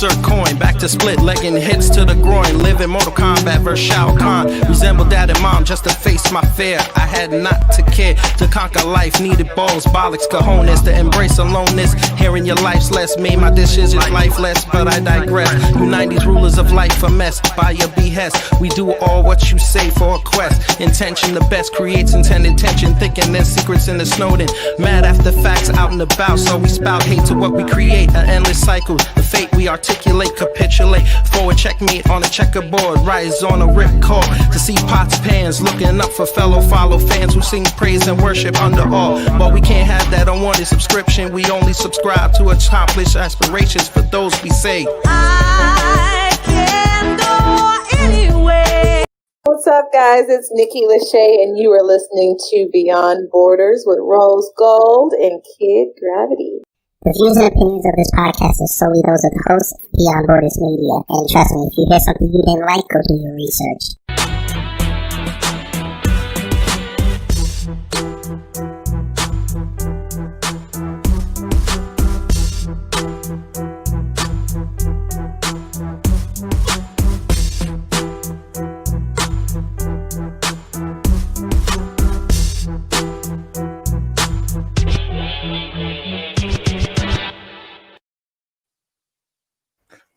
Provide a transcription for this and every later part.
insert coin. Back to split, legging hits to the groin. Live in Mortal Kombat versus Shao Kahn. Resemble dad and mom just to face my fear. I had not to care to conquer life. Needed balls, bollocks, cojones to embrace aloneness. Hearing your life's less, made my decisions lifeless, but I digress. You 90s rulers of life a mess by your behest. We do all what you say for a quest. Intention the best creates intended tension. Thinking there's secrets in the Snowden. Mad after facts out and about, so we spout hate to what we create. An endless cycle, the fate we articulate, capitulate. Forward checkmate on a checkerboard. Rise on a rip call to see pots, pans. Looking up for fellow follow fans who sing praise and worship under all. But we can't have that unwanted subscription. We only subscribe to accomplish aspirations for those we say I can go anyway. What's up, guys? It's Nikki Lachey, and you are listening to Beyond Borders with Rose Gold and Kid Gravity. The views and opinions of this podcast are solely those of the host, Beyond Borders Media. And trust me, if you hear something you didn't like, go do your research.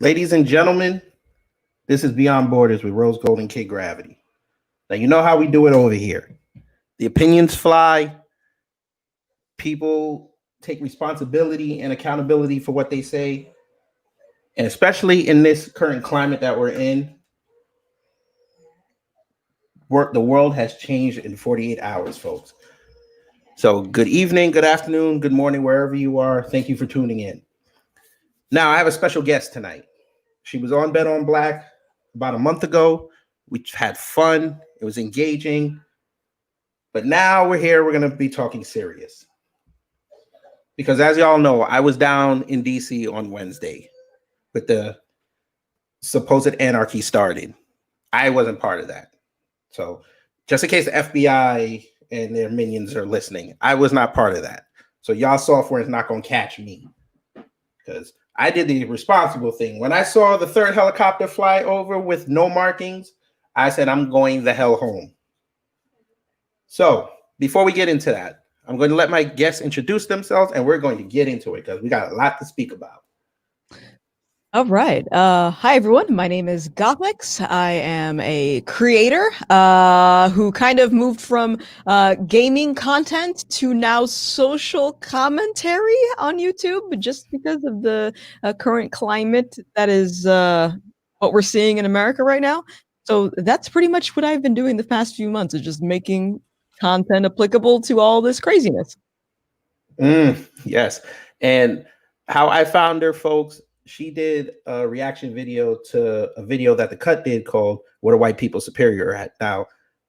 Ladies and gentlemen, this is Beyond Borders with RoseGold and Kid Gravity. Now, you know how we do it over here. The opinions fly. People take responsibility and accountability for what they say. And especially in this current climate that we're in, the world has changed in 48 hours, folks. So good evening, good afternoon, good morning, wherever you are. Thank you for tuning in. Now, I have a special guest tonight. She was on Bet on Black about a month ago. We had fun. It was engaging. But now we're here. We're going to be talking serious. Because as y'all know, I was down in D.C. on Wednesday with the supposed anarchy started. I wasn't part of that. So just in case the FBI and their minions are listening, I was not part of that. So y'all software is not going to catch me. Because I did the responsible thing. When I saw the third helicopter fly over with no markings, I said, I'm going the hell home. So before we get into that, I'm going to let my guests introduce themselves, and we're going to get into it because we got a lot to speak about. All right. Hi, everyone. My name is Gothix. I am a creator who kind of moved from gaming content to now social commentary on YouTube just because of the current climate that is what we're seeing in America right now. So that's pretty much what I've been doing the past few months, is just making content applicable to all this craziness. Yes. And how I found her, folks, she did a reaction video to a video that The Cut did called What Are White People Superior At? Now,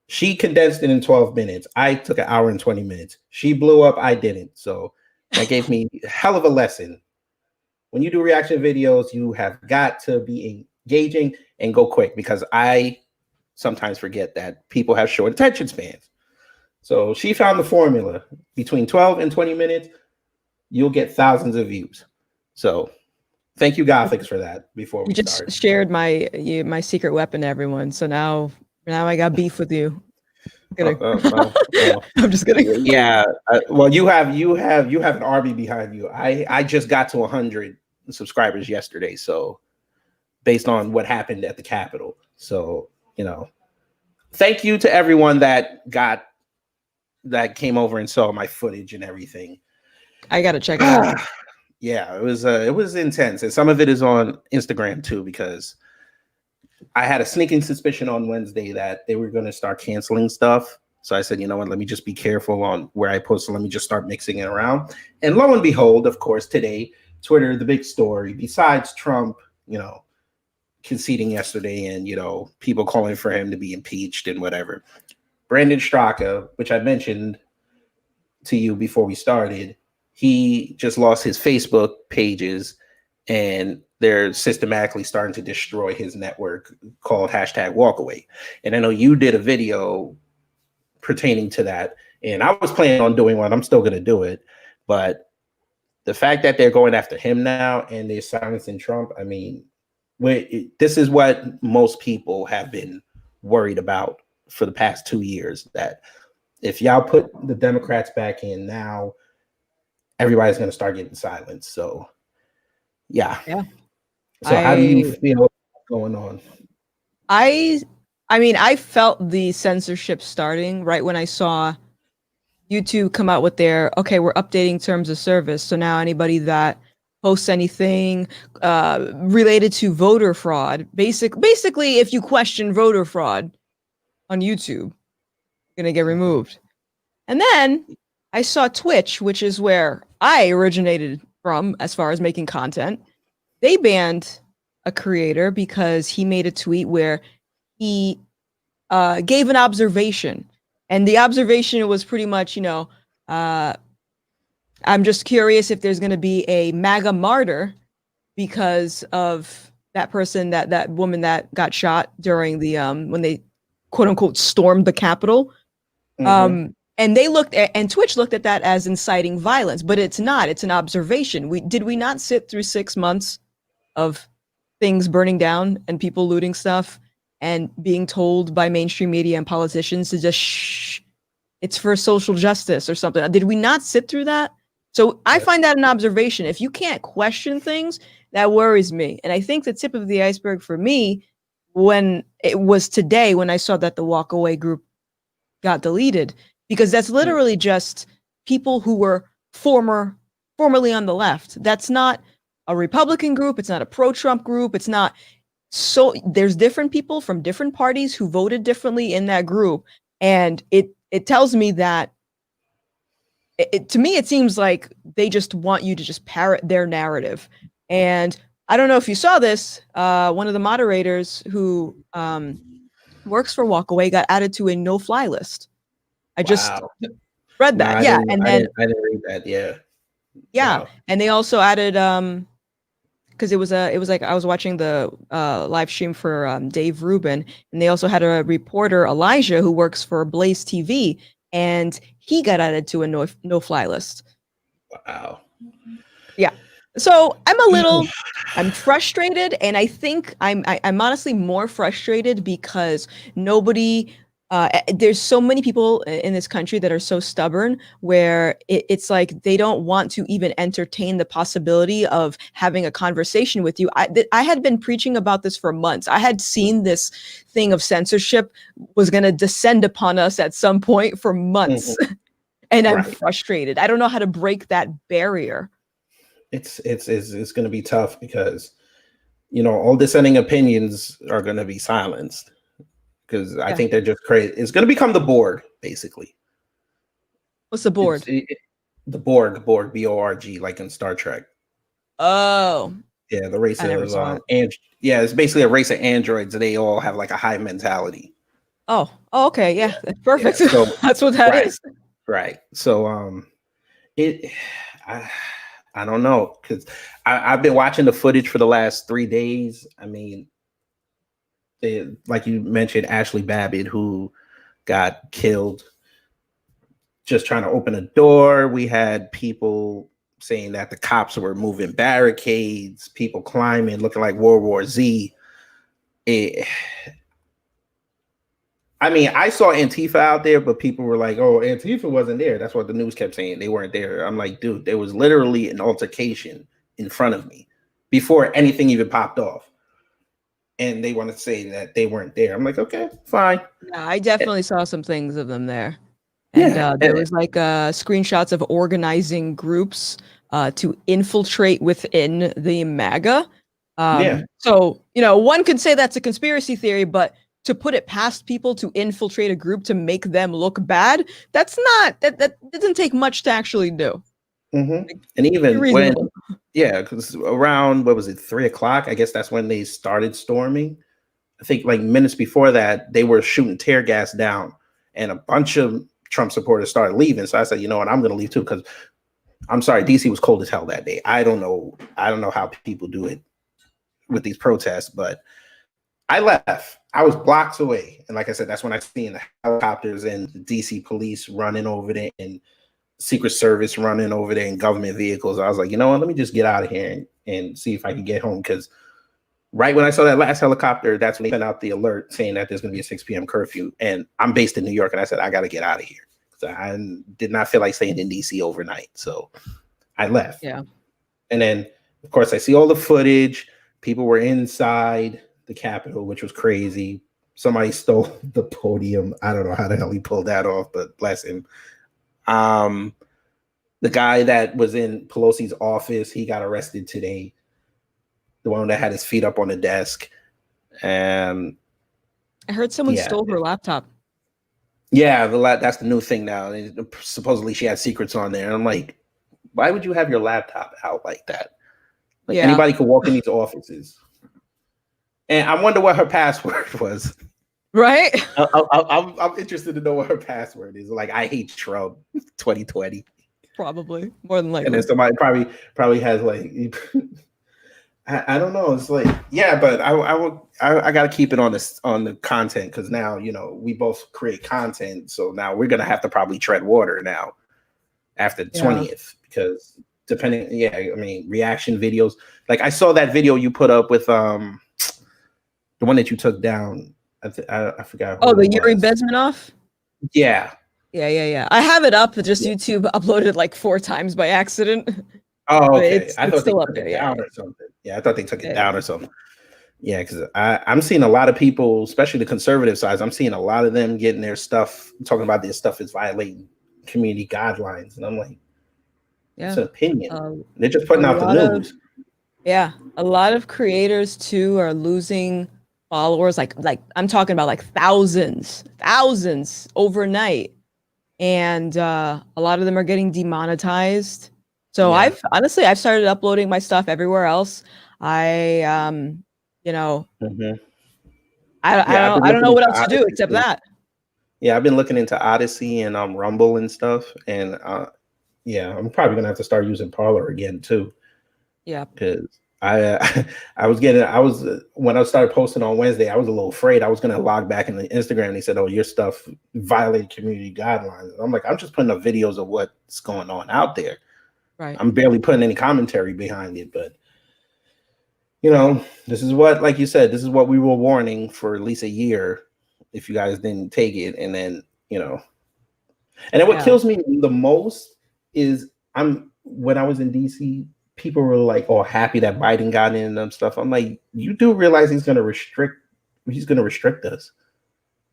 she condensed it in 12 minutes. I took an hour and 20 minutes. She blew up. I didn't. So that gave me a hell of a lesson. When you do reaction videos, you have got to be engaging and go quick, because I sometimes forget that people have short attention spans. So she found the formula. Between 12 and 20 minutes, you'll get thousands of views. So thank you, Gothix, for that. Before we just start, shared my secret weapon to everyone, so now I got beef with you. I'm just kidding. Yeah. Well, you have an army behind you. I just got to 100 subscribers yesterday, so based on what happened at the Capitol. So thank you to everyone that came over and saw my footage and everything. I gotta check it out. Yeah, it was intense, and some of it is on Instagram too, because I had a sneaking suspicion on Wednesday that they were going to start canceling stuff. So I said, you know what, let me just be careful on where I post, and let me just start mixing it around. And lo and behold, of course, today, Twitter, the big story, besides Trump, conceding yesterday and, people calling for him to be impeached and whatever. Brandon Straka, which I mentioned to you before we started, he just lost his Facebook pages, and they're systematically starting to destroy his network called #walkaway. And I know you did a video pertaining to that, and I was planning on doing one. I'm still going to do it, but the fact that they're going after him now and they're silencing Trump, I mean, this is what most people have been worried about for the past 2 years, that if y'all put the Democrats back in now, everybody's going to start getting silenced. So, yeah. So how do you feel going on? I mean, I felt the censorship starting right when I saw YouTube come out with their, okay, we're updating terms of service. So now anybody that posts anything related to voter fraud, basically, if you question voter fraud on YouTube, you're gonna get removed. And then I saw Twitch, which is where I originated from as far as making content. They banned a creator because he made a tweet where he gave an observation. And the observation was pretty much, I'm just curious if there's going to be a MAGA martyr because of that person, that woman that got shot during the when they quote unquote stormed the Capitol. And they looked at, and Twitch looked at that as inciting violence, but it's not. It's an observation. Did we not sit through 6 months of things burning down and people looting stuff and being told by mainstream media and politicians to just shh, it's for social justice or something? Did we not sit through that? So I find that an observation. If you can't question things, that worries me. And I think the tip of the iceberg for me, when it was today, when I saw that the Walkaway group got deleted, because that's literally just people who were formerly on the left. That's not a Republican group. It's not a pro-Trump group. It's not. So there's different people from different parties who voted differently in that group. And it tells me that to me, it seems like they just want you to just parrot their narrative. And I don't know if you saw this, one of the moderators who works for Walkaway got added to a no-fly list. I just read that. I didn't read that. Yeah. Wow. And they also added because it was like I was watching the live stream for Dave Rubin, and they also had a reporter, Elijah, who works for Blaze TV, and he got added to a no-fly list. Wow. Yeah. So I'm frustrated, and I think I'm honestly more frustrated because there's so many people in this country that are so stubborn, where it's like they don't want to even entertain the possibility of having a conversation with you. I had been preaching about this for months. I had seen this thing of censorship was going to descend upon us at some point for months. And I'm frustrated. I don't know how to break that barrier. It's going to be tough because, all dissenting opinions are going to be silenced. Because I think they're just crazy. It's going to become the Borg, basically. What's the Borg? The Borg, B-O-R-G, like in Star Trek. Oh. Yeah, the race of it's basically a race of androids. They all have like a hive mentality. Oh, okay, yeah, that's perfect. Yeah, so, that's what that is. Right. So, I don't know, because I've been watching the footage for the last 3 days. I mean, like you mentioned, Ashley Babbitt, who got killed just trying to open a door. We had people saying that the cops were moving barricades, people climbing, looking like World War Z. I mean, I saw Antifa out there, but people were like, oh, Antifa wasn't there. That's what the news kept saying. They weren't there. I'm like, dude, there was literally an altercation in front of me before anything even popped off. And they want to say that they weren't there. I'm like, okay, fine. Yeah, I definitely saw some things of them there. And there was like screenshots of organizing groups to infiltrate within the MAGA. So, one could say that's a conspiracy theory, but to put it past people to infiltrate a group to make them look bad, that doesn't take much to actually do. And even when, because around, what was it, 3:00? I guess that's when they started storming. I think like minutes before that, they were shooting tear gas down, and a bunch of Trump supporters started leaving. So I said, you know what, I'm going to leave too, because I'm sorry, DC was cold as hell that day. I don't know how people do it with these protests, but I left. I was blocks away. And like I said, that's when I seen the helicopters and the DC police running over there and Secret Service running over there in government vehicles. I was like, you know what? Let me just get out of here and see if I can get home. Because right when I saw that last helicopter, that's when they sent out the alert saying that there's going to be a 6 p.m. curfew. And I'm based in New York, and I said, I got to get out of here. So I did not feel like staying in DC overnight. So I left. Yeah. And then, of course, I see all the footage. People were inside the Capitol, which was crazy. Somebody stole the podium. I don't know how the hell he pulled that off, but bless him. The guy that was in Pelosi's office, he got arrested today. The one that had his feet up on the desk. And I heard someone stole her laptop. Yeah, that's the new thing now. And supposedly she had secrets on there. And I'm like, why would you have your laptop out like that? Like anybody could walk in these offices. And I wonder what her password was. Right? I'm interested to know what her password is. Like, I hate Trump 2020. Probably. More than likely. And then somebody probably has like I don't know. It's like, yeah, but I got to keep it on the content, because now, you know, we both create content. So now we're going to have to probably tread water now after the 20th, because depending, I mean, reaction videos. Like, I saw that video you put up with the one that you took down. I forgot. Oh, the Yuri Bezmenov? Yeah. Yeah. I have it up, but just YouTube uploaded like 4 times by accident. Oh, okay. I thought still they up took there, it down or something. Yeah, I thought they took it down or something. Yeah, because I'm seeing a lot of people, especially the conservative sides, I'm seeing a lot of them getting their stuff, talking about their stuff is violating community guidelines. And I'm like, it's an opinion. They're just putting out the news. A lot of creators too are losing followers. Like I'm talking about like thousands overnight. And a lot of them are getting demonetized. So I've started uploading my stuff everywhere else. I don't know what else to do except that. Yeah, I've been looking into Odyssey and Rumble and stuff, and I'm probably gonna have to start using Parler again too. Yeah, because I was when I started posting on Wednesday, I was a little afraid I was gonna log back into Instagram, and they said, "Oh, your stuff violated community guidelines." And I'm like, I'm just putting up videos of what's going on out there. Right. I'm barely putting any commentary behind it, but you know, this is what, like you said, this is what we were warning for at least a year if you guys didn't take it. And then, you know, and then what kills me the most is when I was in DC, people were like, oh, happy that Biden got in and stuff. I'm like, you do realize he's going to restrict us.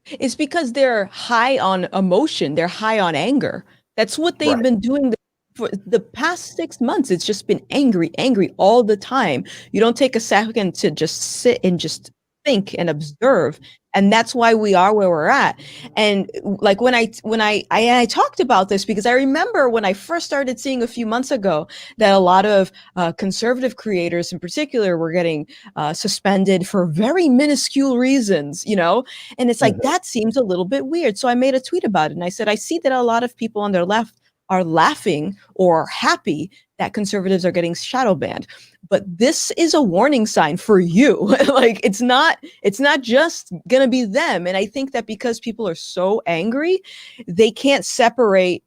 It's because they're high on emotion. They're high on anger. That's what they've been doing for the past 6 months. It's just been angry all the time. You don't take a second to just sit and just think and observe. And that's why we are where we're at. And like when I talked about this, because I remember when I first started seeing a few months ago that a lot of conservative creators in particular were getting suspended for very minuscule reasons, you know, and it's like, that seems a little bit weird. So I made a tweet about it. And I said, I see that a lot of people on their left are laughing or happy that conservatives are getting shadow banned. But this is a warning sign for you. Like, it's not just going to be them. And I think that because people are so angry, they can't separate,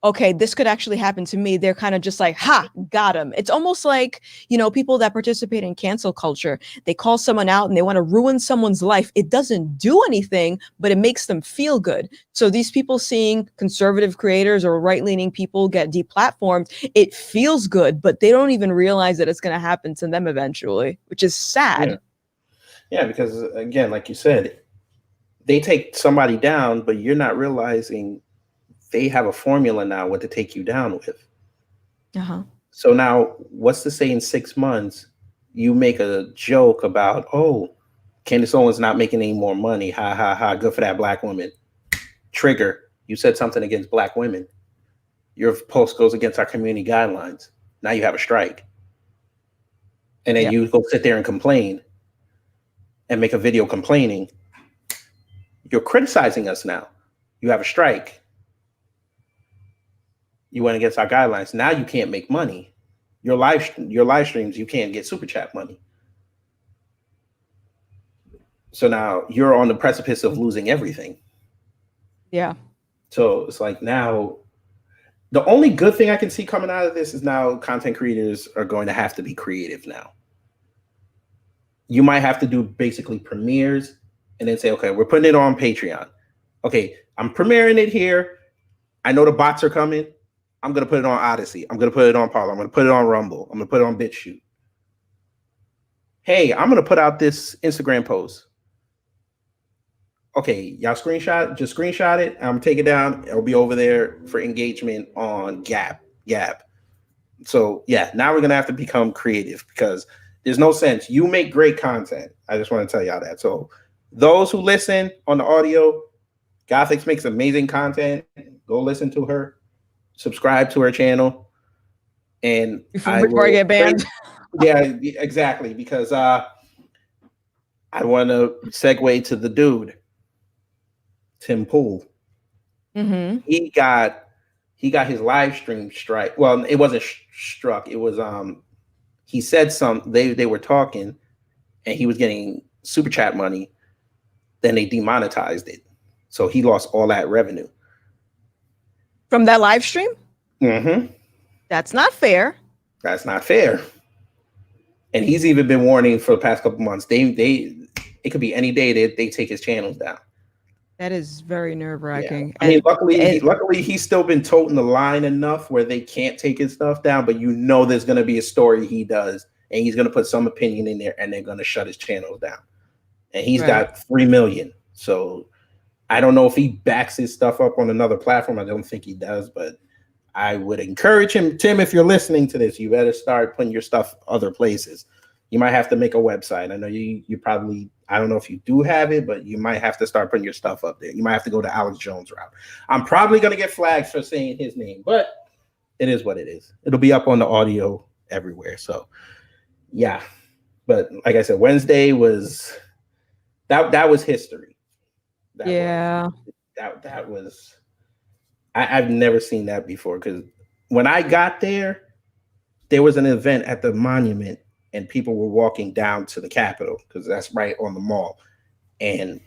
okay, this could actually happen to me. They're kind of just like, ha, got him. It's almost like, you know, people that participate in cancel culture, they call someone out and they want to ruin someone's life. It doesn't do anything, but it makes them feel good. So these people seeing conservative creators or right-leaning people get deplatformed, it feels good, but they don't even realize that it's going to happen to them eventually, which is sad. Yeah, because again, like you said, they take somebody down, but you're not realizing they have a formula now what to take you down with. So now what's to say in 6 months you make a joke about, oh, Candace Owens not making any more money, ha ha ha, good for that black woman. Trigger, you said something against black women, your post goes against our community guidelines, now you have a strike. And then you go sit there and complain and make a video complaining. You're criticizing us now. You have a strike. You went against our guidelines. Now you can't make money. Your live streams, you can't get super chat money. So now you're on the precipice of losing everything. Yeah. So it's like now The only good thing I can see coming out of this is now content creators are going to have to be creative now. You might have to do basically premieres and then say, okay, we're putting it on Patreon. Okay, I'm premiering it here. I know the bots are coming. I'm going to put it on Odyssey. I'm going to put it on Parler. I'm going to put it on Rumble. I'm going to put it on BitChute. Hey, I'm going to put out this Instagram post. Okay, y'all just screenshot it. I'm going to take it down. It'll be over there for engagement on Gab. So yeah, now we're going to have to become creative because there's no sense. You make great content. I just want to tell y'all that. So those who listen on the audio, Gothix makes amazing content. Go listen to her. Subscribe to her channel. And before I get banned. Yeah, exactly. Because I want to segue to the dude, Tim Pool. Mm-hmm. He got his live stream strike. Well, it wasn't struck. It was he said they were talking and he was getting super chat money. Then they demonetized it. So he lost all that revenue. From that live stream? Mm-hmm. That's not fair. That's not fair. And he's even been warning for the past couple months. It could be any day that they take his channels down. That is very nerve-wracking. Yeah. I mean, luckily he's still been toting the line enough where they can't take his stuff down, but you know there's going to be a story he does, and he's going to put some opinion in there, and they're going to shut his channels down. And he's got 3 million. So I don't know if he backs his stuff up on another platform. I don't think he does, but I would encourage him. Tim, if you're listening to this, you better start putting your stuff other places. You might have to make a website. I know you probably, I don't know if you do have it, but you might have to start putting your stuff up there. You might have to go to Alex Jones route. I'm probably going to get flagged for saying his name, but it is what it is. It'll be up on the audio everywhere. So yeah, but like I said, Wednesday was, that was history. That was I've never seen that before, because when I got there was an event at the monument and people were walking down to the Capitol because that's right on the mall. And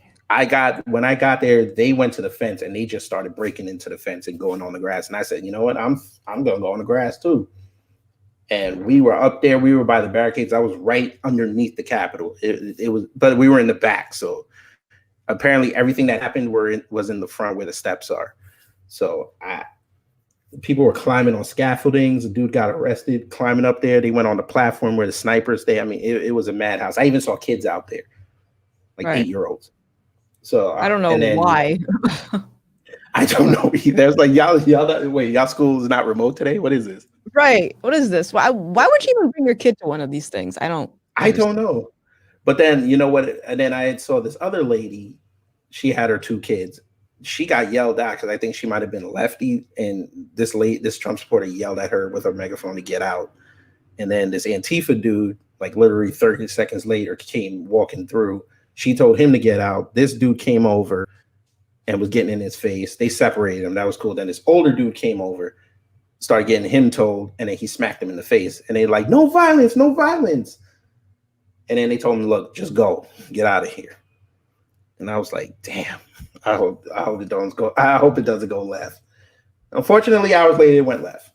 when I got there, they went to the fence and they just started breaking into the fence and going on the grass. And I said, you know what? I'm gonna go on the grass too. And we were up there, we were by the barricades. I was right underneath the Capitol. It was, but we were in the back. So apparently everything that happened was in the front where the steps are. So people were climbing on scaffoldings. A dude got arrested climbing up there. They went on the platform where the snipers stay. I mean, it was a madhouse. I even saw kids out there, like 8-year-olds. So I don't know why. I don't know either. It's like y'all school is not remote today. What is this? Right. What is this? Why would you even bring your kid to one of these things? I don't know. But then you know what? And then I saw this other lady. She had her 2 kids. She got yelled at because I think she might have been a lefty, and this Trump supporter yelled at her with her megaphone to get out. And then this Antifa dude, like literally 30 seconds later, came walking through. She told him to get out. This dude came over and was getting in his face. They separated him. That was cool. Then this older dude came over, started getting him told, and then he smacked him in the face. And they like, no violence, no violence. And then they told him, look, just go, get out of here. And I was like, damn, I hope it doesn't go. I hope it doesn't go left. Unfortunately, hours later, it went left.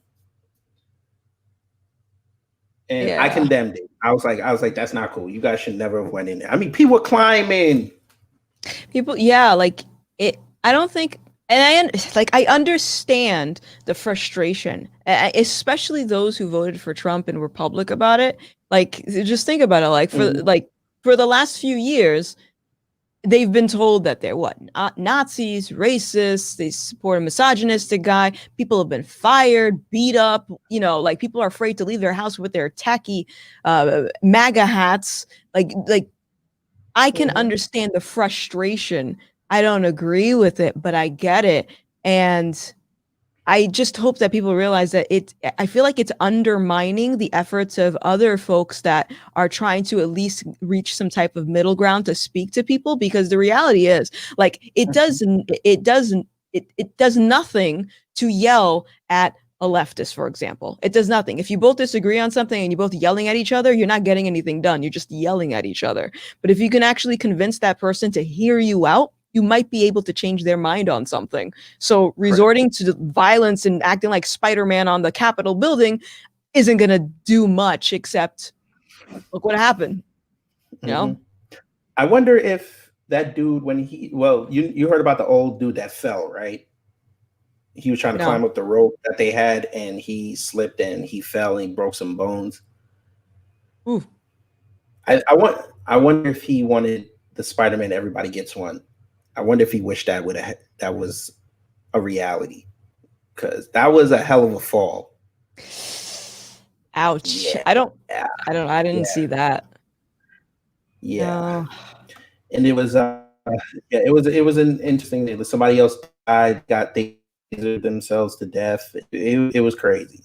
And I condemned it. I was like, that's not cool. You guys should never have went in there. I mean, people climbing. Like it. I don't think, and I understand the frustration, especially those who voted for Trump and were public about it. Like, just think about it. Like for the last few years, they've been told that they're Nazis, racists, they support a misogynistic guy. People have been fired, beat up, like people are afraid to leave their house with their tacky MAGA hats. Like I can understand the frustration. I don't agree with it, but I get it. And I just hope that people realize that I feel like it's undermining the efforts of other folks that are trying to at least reach some type of middle ground to speak to people, because the reality is, like, it does nothing to yell at a leftist, for example. It does nothing. If you both disagree on something and you're both yelling at each other, you're not getting anything done. You're just yelling at each other. But if you can actually convince that person to hear you out you might be able to change their mind on something. So resorting to violence and acting like Spider-Man on the Capitol building isn't going to do much except look what happened. You know? I wonder if that dude, when you heard about the old dude that fell, right? He was trying to climb up the rope that they had, and he slipped and he fell and he broke some bones. Ooh. I wonder if he wanted the Spider-Man Everybody Gets One. I wonder if he wished that was a reality, because that was a hell of a fall. Ouch. Yeah. I didn't see that. Yeah. And it was it was an interesting thing. Somebody else died, they themselves to death. It was crazy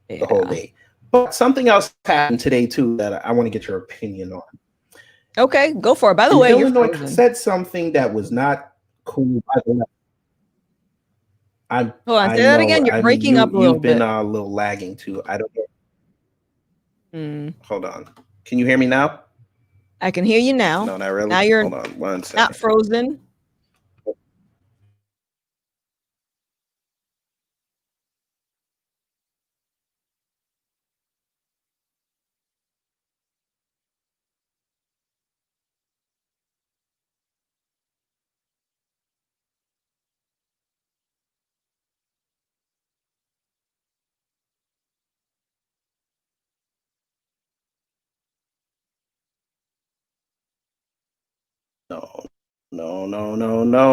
the whole day. But something else happened today too that I want to get your opinion on. Okay, go for it. By the way, Illinois said something that was not cool. By the way, hold on, say that again. You're breaking up a little bit. You've been a little lagging too. I don't know. Hold on. Can you hear me now? I can hear you now. No, not really. Now you're Hold on 1 second. not frozen.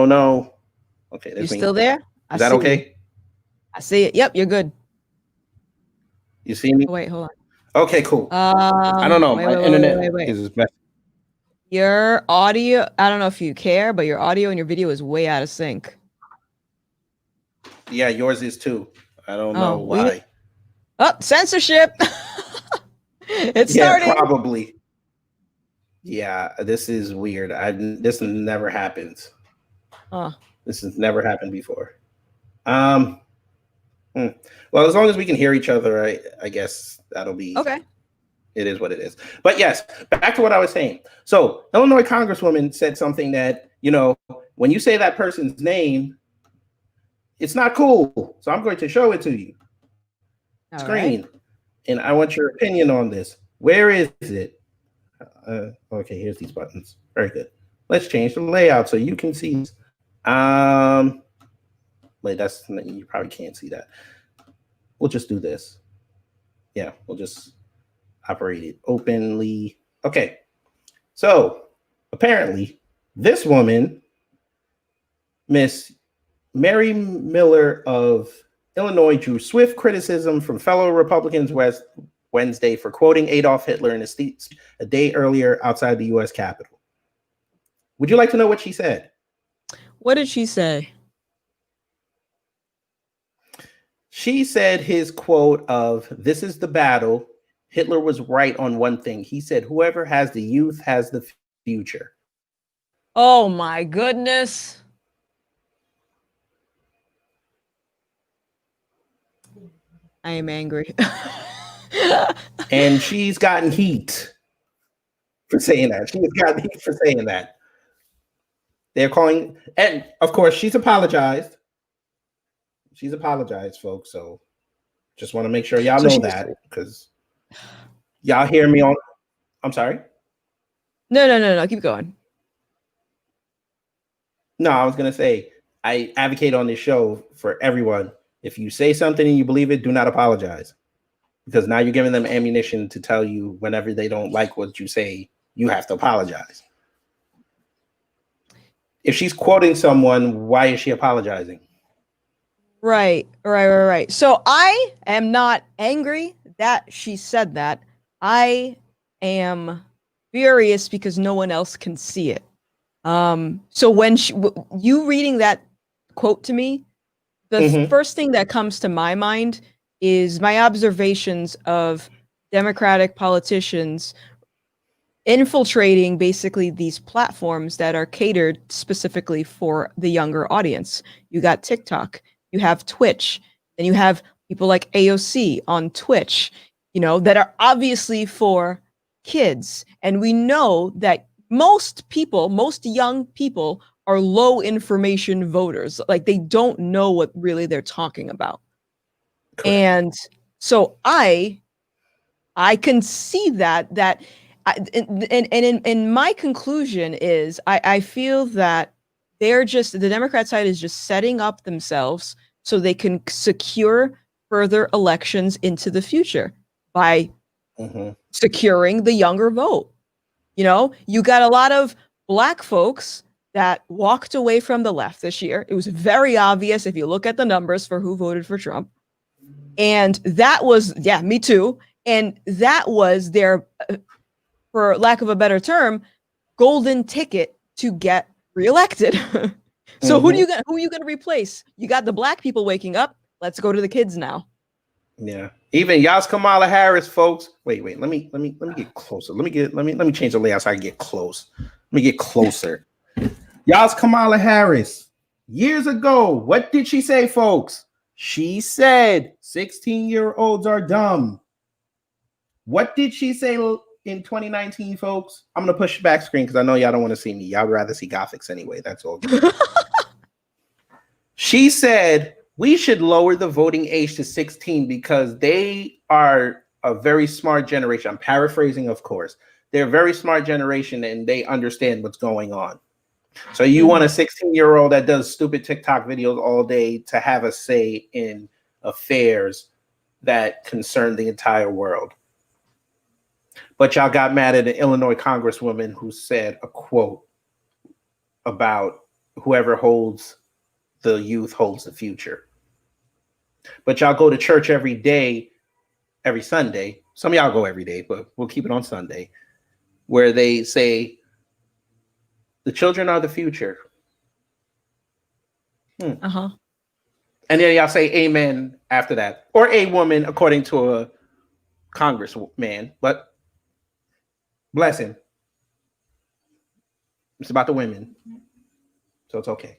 No. Okay, You still there? Is that okay? I see it. Yep, you're good. You see me? Oh, wait, hold on. Okay, cool. I don't know. My internet is messing. Your audio, I don't know if you care, but your audio and your video is way out of sync. Yeah, yours is too. I don't know why. Censorship. It's starting. Probably. Yeah, this is weird. This never happens. This has never happened before. Well, as long as we can hear each other, I guess that'll be okay. It is what it is. But yes, back to what I was saying. So Illinois Congresswoman said something that, when you say that person's name, it's not cool. So I'm going to show it to you. Screen. Right. And I want your opinion on this. Where is it? Okay, here's these buttons. Very good. Let's change the layout so you can see. Wait, you probably can't see that. We'll just do this. Yeah, we'll just operate it openly. Okay. So apparently this woman, Miss Mary Miller of Illinois, drew swift criticism from fellow Republicans Wednesday for quoting Adolf Hitler in a speech a day earlier outside the U.S. Capitol. Would you like to know what she said? What did she say? She said his quote of, "This is the battle. Hitler was right on one thing. He said, whoever has the youth has the future." Oh my goodness. I am angry. And she's gotten heat for saying that. She has gotten heat for saying that. They're calling, and of course, she's apologized. She's apologized, folks. So just want to make sure y'all know that, because y'all hear me on. I'm sorry. No. Keep going. No, I was going to say, I advocate on this show for everyone. If you say something and you believe it, do not apologize. Because now you're giving them ammunition to tell you whenever they don't like what you say, you have to apologize. If she's quoting someone, why is she apologizing? Right. So I am not angry that she said that. I am furious because no one else can see it. So when you reading that quote to me, the first thing that comes to my mind is my observations of Democratic politicians infiltrating basically these platforms that are catered specifically for the younger audience. You got TikTok, you have Twitch, and you have people like AOC on Twitch, that are obviously for kids. And we know that most young people are low information voters. Like they don't know what really they're talking about. Correct. And so I can see that and my conclusion is I feel that the Democrat side is just setting up themselves so they can secure further elections into the future by securing the younger vote. You know, you got a lot of Black folks that walked away from the left this year. It was very obvious if you look at the numbers for who voted for Trump. And that was, yeah, me too. And that was their, for lack of a better term, golden ticket to get reelected. So who are you gonna replace? You got the Black people waking up. Let's go to the kids now. Yeah. Even y'all's Kamala Harris, folks. Wait. Let me get closer. Let me change the layout so I can get close. Let me get closer. Y'all's Kamala Harris. Years ago, what did she say, folks? She said 16-year-olds are dumb. What did she say in 2019, folks? I'm gonna push back screen because I know y'all don't want to see me. Y'all would rather see Gothix anyway. That's all. She said we should lower the voting age to 16 because they are a very smart generation. I'm paraphrasing, of course. They're a very smart generation and they understand what's going on. So you want a 16-year-old that does stupid TikTok videos all day to have a say in affairs that concern the entire world. But y'all got mad at an Illinois congresswoman who said a quote about whoever holds the youth holds the future. But y'all go to church every day, every Sunday. Some of y'all go every day, but we'll keep it on Sunday, where they say the children are the future. And then y'all say amen after that, or a woman, according to a congressman, but bless him. It's about the women, so it's okay.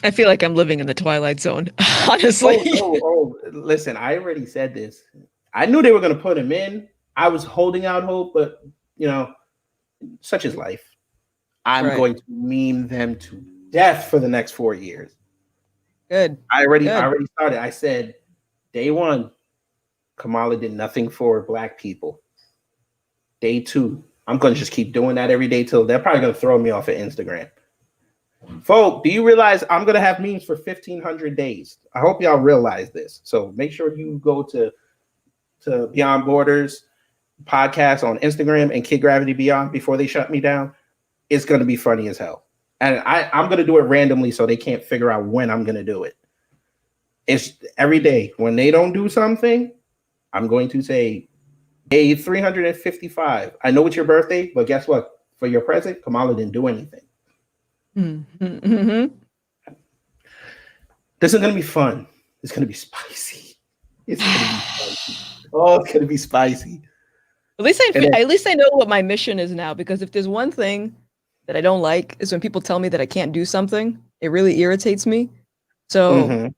I feel like I'm living in the Twilight Zone, honestly. Listen, I already said this. I knew they were going to put him in. I was holding out hope, but you know, such is life. I'm going to meme them to death for the next 4 years. Good. I already started. I said, day one, Kamala did nothing for Black people. Day two, I'm going to just keep doing that every day till they're probably going to throw me off of Instagram. Folk, do you realize I'm going to have memes for 1,500 days? I hope y'all realize this. So make sure you go to Beyond Borders podcast on Instagram and Kid Gravity Beyond before they shut me down. It's going to be funny as hell. And I'm going to do it randomly so they can't figure out when I'm going to do it. It's every day. When they don't do something, I'm going to say, hey, 355. I know it's your birthday, but guess what? For your present, Kamala didn't do anything. This is going to be fun. It's going to be spicy. It's going to be spicy. Oh, it's going to be spicy. At least I know what my mission is now, because if there's one thing that I don't like is when people tell me that I can't do something. It really irritates me. So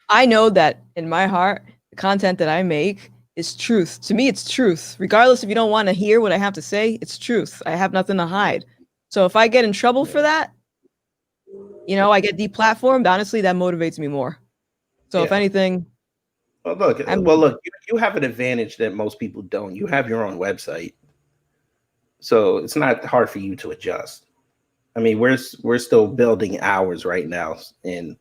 I know that in my heart, the content that I make is truth. To me, it's truth. Regardless if you don't want to hear what I have to say, it's truth. I have nothing to hide. So if I get in trouble for that, you know, I get deplatformed. Honestly, that motivates me more. So if anything, look, you have an advantage that most people don't. You have your own website, so it's not hard for you to adjust. I mean, we're still building ours right now, and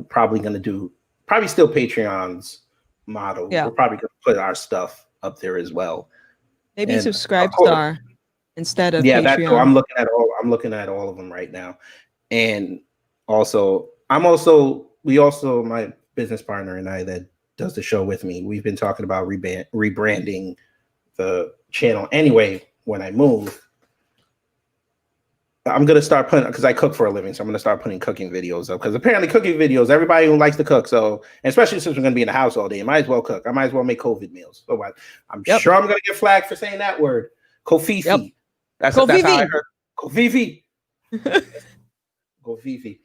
probably still Patreon's model. Yeah. We're probably going to put our stuff up there as well. Maybe Subscribestar instead of Patreon. That's I'm looking at all of them right now. And also, my business partner and I that does the show with me, we've been talking about rebranding the channel anyway. When I move, I'm going to start putting, because I cook for a living, so I'm going to start putting cooking videos up, because apparently cooking videos, everybody who likes to cook, so, especially since we're going to be in the house all day, I might as well cook. I might as well make COVID meals. So I'm sure I'm going to get flagged for saying that word. Kofifi. Yep. That's how I heard. Kofifi. Kofifi.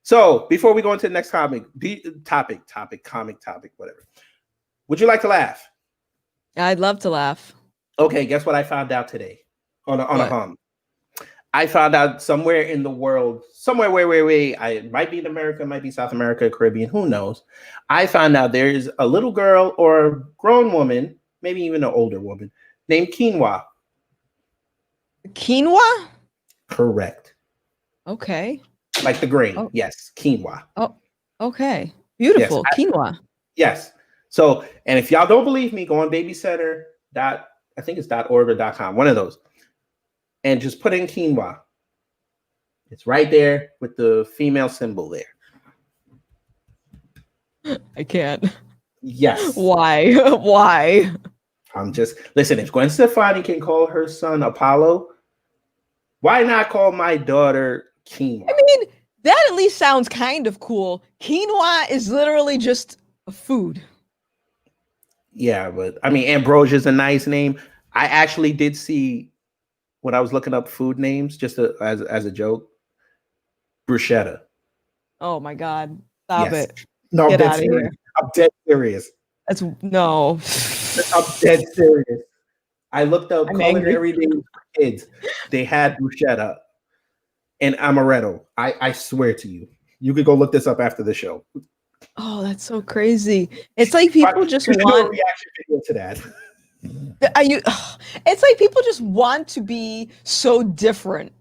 So before we go into the next topic, whatever. Would you like to laugh? I'd love to laugh. Okay, guess what I found out today on a hum. I found out somewhere in the world, somewhere way, it might be in America, might be South America, Caribbean, who knows? I found out there's a little girl or a grown woman, maybe even an older woman, named Quinoa. Quinoa? Correct. Okay. Like the grain. Oh. Yes, quinoa. Oh, okay. Beautiful. Yes, Quinoa. Yes. So, and if y'all don't believe me, go on babycenter. I think it's .org or .com, one of those, and just put in quinoa. It's right there with the female symbol there. I can't. Yes. Why? Why? I'm just listen. If Gwen Stefani can call her son Apollo, why not call my daughter quinoa? I mean, that at least sounds kind of cool. Quinoa is literally just a food. Yeah, but I mean, ambrosia is a nice name. I actually did see when I was looking up food names, just as a joke, bruschetta. Oh my God. Stop Yes. it. No, Get I'm dead out of serious. here. I'm dead serious. That's no. I'm dead serious. I looked up I'm angry. culinary names for kids. They had bruschetta and amaretto. I swear to you. You could go look this up after the show. Oh, that's so crazy. It's like people just You should do a want reaction video to that. are you it's like people just want to be so different.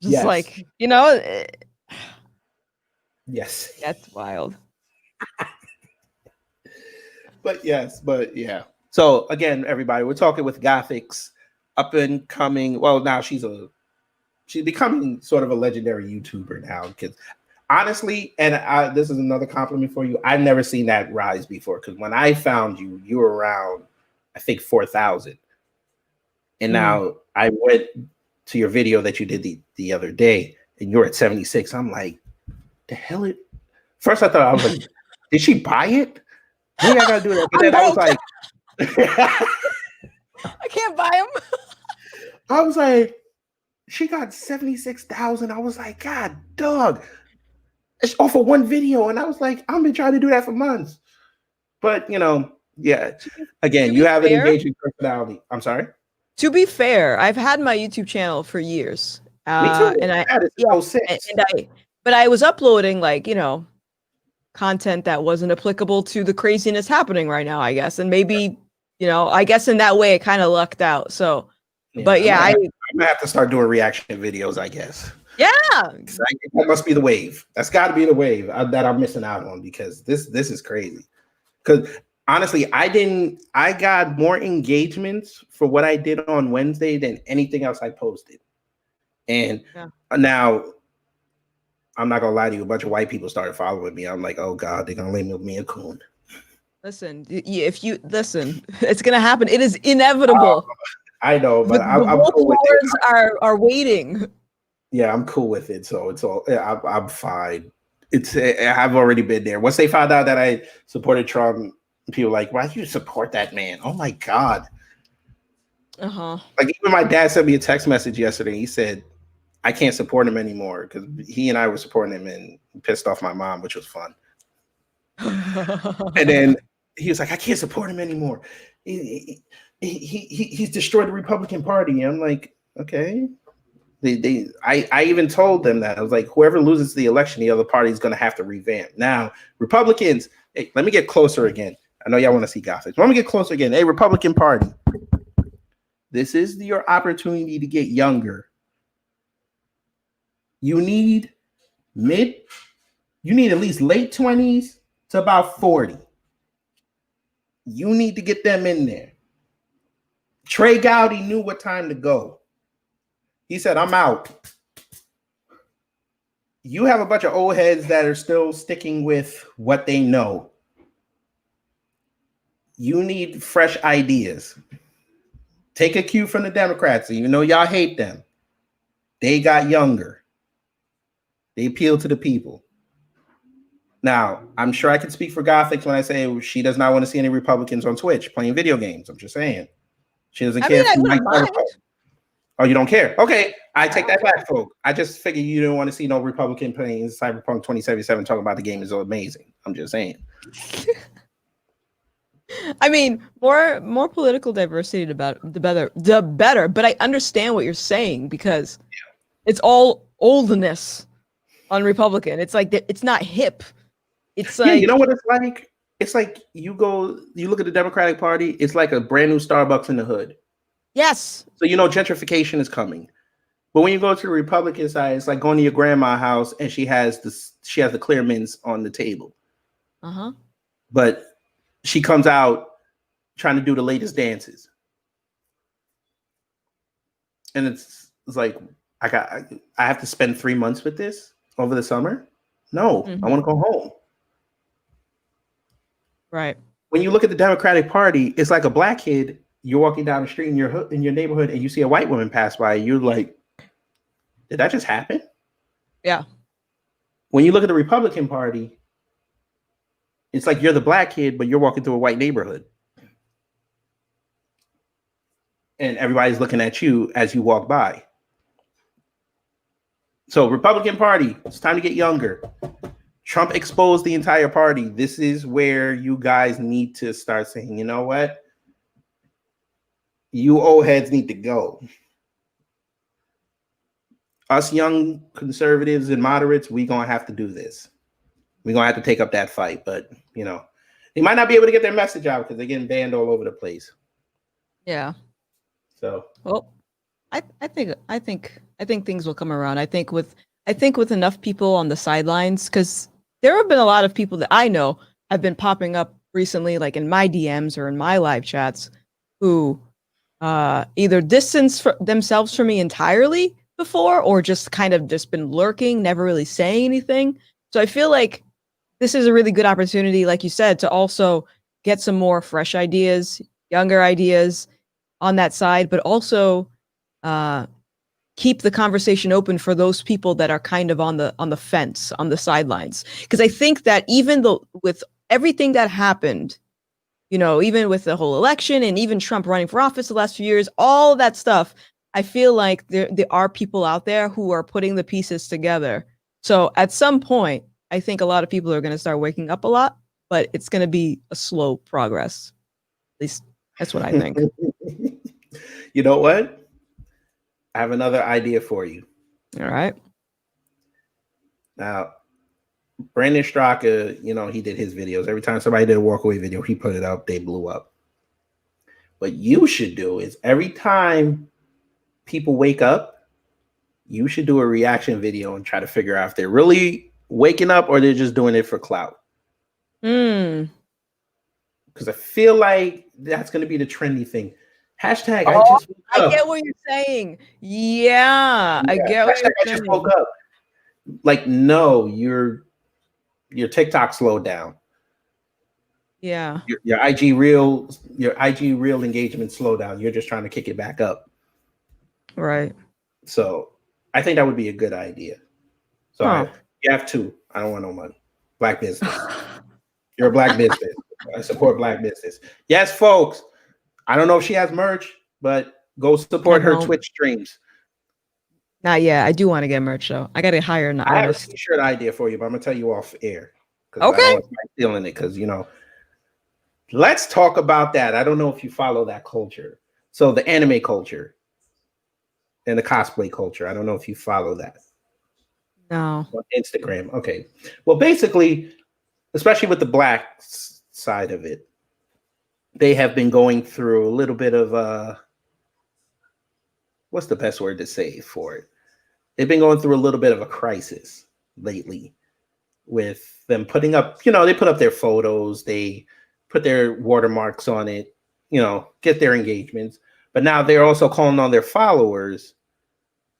Just Yes. like, Yes. that's wild. But yeah. So again, everybody, we're talking with Gothix, up and coming. Well, now she's becoming sort of a legendary YouTuber now. Because honestly, and this is another compliment for you. I've never seen that rise before. Because when I found you, you were around, I think 4,000, and now I went to your video that you did the other day, and you're at 76. I'm like, the hell it. First, I thought I was like, did she buy it? Maybe I gotta do that. But then I was like, I can't buy them. I was like, she got 76,000. I was like, God, dog, it's off of one video. And I was like, I've been trying to do that for months. But yeah. Again, you have an engaging personality. I'm sorry. To be fair, I've had my YouTube channel for years. Me too. And I had it since 06. but I was uploading content that wasn't applicable to the craziness happening right now, I guess. And maybe, I guess in that way it kind of lucked out. So, Yeah, but yeah, I'm gonna have to start doing reaction videos, I guess. Yeah. That must be the wave. That's got to be the wave that I'm missing out on, because this is crazy. Because honestly, I got more engagements for what I did on Wednesday than anything else I posted. And now, I'm not gonna lie to you, a bunch of white people started following me. I'm like, oh God, they're gonna label me a coon. Listen, if you listen, it's gonna happen. It is inevitable. I know, but I'm cool with it. Are waiting. Yeah, I'm cool with it. So it's all. I'm fine. I've already been there. Once they found out that I supported Trump, people were like, why do you support that man? Oh my God. Like even my dad sent me a text message yesterday. He said, I can't support him anymore because he and I were supporting him, and pissed off my mom, which was fun. And then he was like, I can't support him anymore. He's destroyed the Republican Party. And I'm like, okay. I even told them that. I was like, whoever loses the election, the other party is going to have to revamp. Now, Republicans, hey, let me get closer again. I know y'all want to see Gothix. Let me get closer again. Hey, Republican Party. This is your opportunity to get younger. You need at least late 20s to about 40. You need to get them in there. Trey Gowdy knew what time to go. He said, I'm out. You have a bunch of old heads that are still sticking with what they know. You need fresh ideas. Take a cue from the Democrats. Even though y'all hate them, they got younger. They appeal to the people. Now, I'm sure I can speak for Gothix when I say she does not want to see any Republicans on Twitch playing video games. I'm just saying. She doesn't care. I wouldn't mind. Oh, you don't care? Okay, I take that back, folks. I just figured you didn't want to see no Republican playing Cyberpunk 2077 talking about the game is so amazing. I'm just saying. I mean, more political diversity, the better. But I understand what you're saying because it's all oldness on Republican. It's like it's not hip. It's Yeah, you like know what it's like? It's like you look at the Democratic Party, it's like a brand new Starbucks in the hood. yes, So you know gentrification is coming. But when you go to the Republican side, it's like going to your grandma's house and she has the clear mints on the table. uh-huh. But she comes out trying to do the latest dances. And it's like I have to spend 3 months with this over the summer? No, I want to go home. Right. When you look at the Democratic Party, it's like a black kid. You're walking down the street in your neighborhood and you see a white woman pass by. You're like, did that just happen? Yeah. When you look at the Republican Party, it's like you're the black kid, but you're walking through a white neighborhood. And everybody's looking at you as you walk by. So Republican Party, it's time to get younger. Trump exposed the entire party. This is where you guys need to start saying, you know what? You old heads need to go. Us young conservatives and moderates, we're going to have to do this. We're going to have to take up that fight. But, you know, they might not be able to get their message out because they're getting banned all over the place. Yeah. So, well, I think things will come around. I think with enough people on the sidelines, because there have been a lot of people that I know have been popping up recently, like in my DMs or in my live chats, who either distance themselves from me entirely before, or just kind of just been lurking, never really saying anything. So I feel like this is a really good opportunity, like you said, to also get some more fresh ideas, younger ideas on that side, but also keep the conversation open for those people that are kind of on the fence, on the sidelines. Because I think that even though with everything that happened, you know, even with the whole election and even Trump running for office the last few years, all of that stuff, I feel like there are people out there who are putting the pieces together. So at some point, I think a lot of people are going to start waking up a lot, but it's going to be a slow progress. At least that's what I think. You know what? I have another idea for you. All right. Now, Brandon Straka, you know, he did his videos. Every time somebody did a walkaway video, he put it up, they blew up. What you should do is every time people wake up, you should do a reaction video and try to figure out if they're really waking up or they're just doing it for clout. Because I feel like that's going to be the trendy thing. Hashtag I just woke up. I get what you're saying. Yeah, I get what you're saying. I just woke up. Like, no, your TikTok slowed down. Yeah. Your IG reel engagement slowed down. You're just trying to kick it back up. Right. So I think that would be a good idea. So you have two. I don't want no money. Black business. You're a black business. I support black business. Yes, folks. I don't know if she has merch, but go support her Twitch streams. Not yet. I do want to get merch though. I got to hire an artist. I have a t-shirt idea for you, but I'm gonna tell you off air. Okay. I don't want to stealing it because, you know. Let's talk about that. I don't know if you follow that culture. So the anime culture and the cosplay culture. I don't know if you follow that. No. On Instagram. Okay. Well, basically, especially with the black side of it, they have been going through a little bit of what's the best word to say for it? They've been going through a little bit of a crisis lately with them putting up, you know, they put up their photos, they put their watermarks on it, you know, get their engagements. But now they're also calling on their followers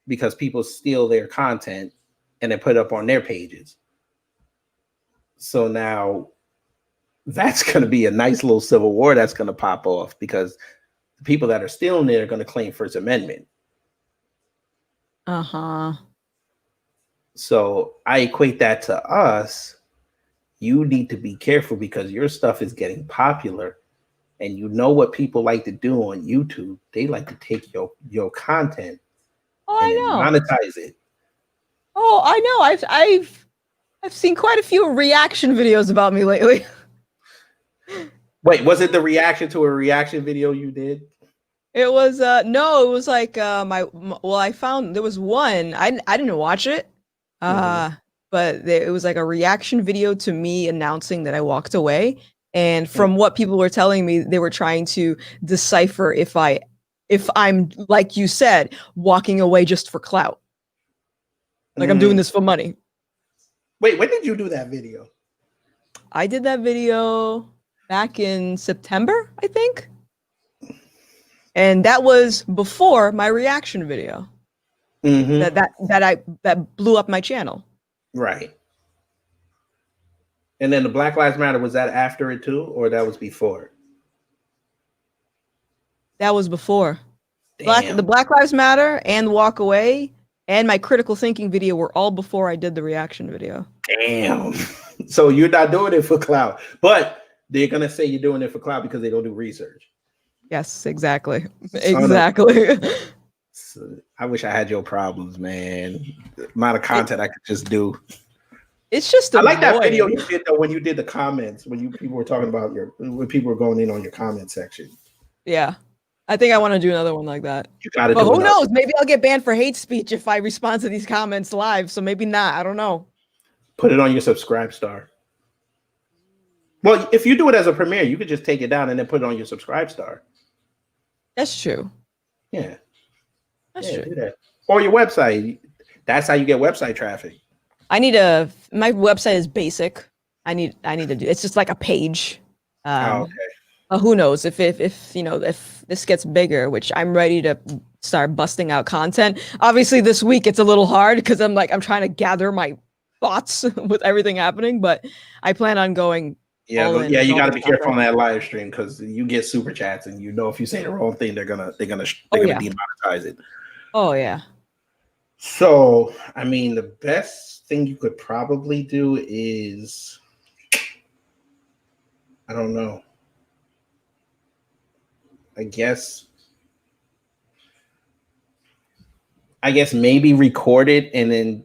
because people steal their content and they put it up on their pages. So now that's going to be a nice little civil war that's going to pop off because the people that are stealing it are going to claim First Amendment. Uh-huh. So I equate that to us. You need to be careful because your stuff is getting popular and you know what people like to do on YouTube. They like to take your content and monetize it. Oh, I know. I've seen quite a few reaction videos about me lately. Wait, was it the reaction to a reaction video you did? It was no, it was like well, I found there was one. I didn't watch it. Mhm. But it was like a reaction video to me announcing that I walked away. And Mm. from what people were telling me, they were trying to decipher if I'm like you said, walking away just for clout. Like I'm doing Mm. this for money. Wait, when did you do that video? I did that video back in September, I think. And that was before my reaction video Mm-hmm. that blew up my channel. Right. And then the Black Lives Matter, was that after it too, or that was before? That was before. The Damn. Black Lives Matter and Walk Away and my critical thinking video were all before I did the reaction video. Damn. So you're not doing it for clout, but they're gonna say you're doing it for clout because they don't do research. Yes, exactly. Son of- Exactly. I wish I had your problems, man. The amount of content I could just do. It's just I like that annoying. video you did though when you did the comments, people were talking about when people were going in on your comment section. Yeah. I think I want to do another one like that. You gotta But do who another. knows? Maybe I'll get banned for hate speech if I respond to these comments live. So maybe not. I don't know. Put it on your subscribe star. Well, if you do it as a premiere, you could just take it down and then put it on your subscribe star. That's true. Yeah. That's Yeah, true. do that. Or your website. That's how you get website traffic. My website is basic. I need to do it's just like a page. Okay. Who knows if this gets bigger, which I'm ready to start busting out content. Obviously this week it's a little hard because I'm trying to gather my thoughts with everything happening, but I plan on going Yeah, all in yeah, with you all got to the be careful on content. that live stream because you get super chats, and if you say the wrong thing, they're gonna yeah. demonetize it. Oh yeah. So, I mean, the best thing you could probably do is, I don't know. I guess maybe record it and then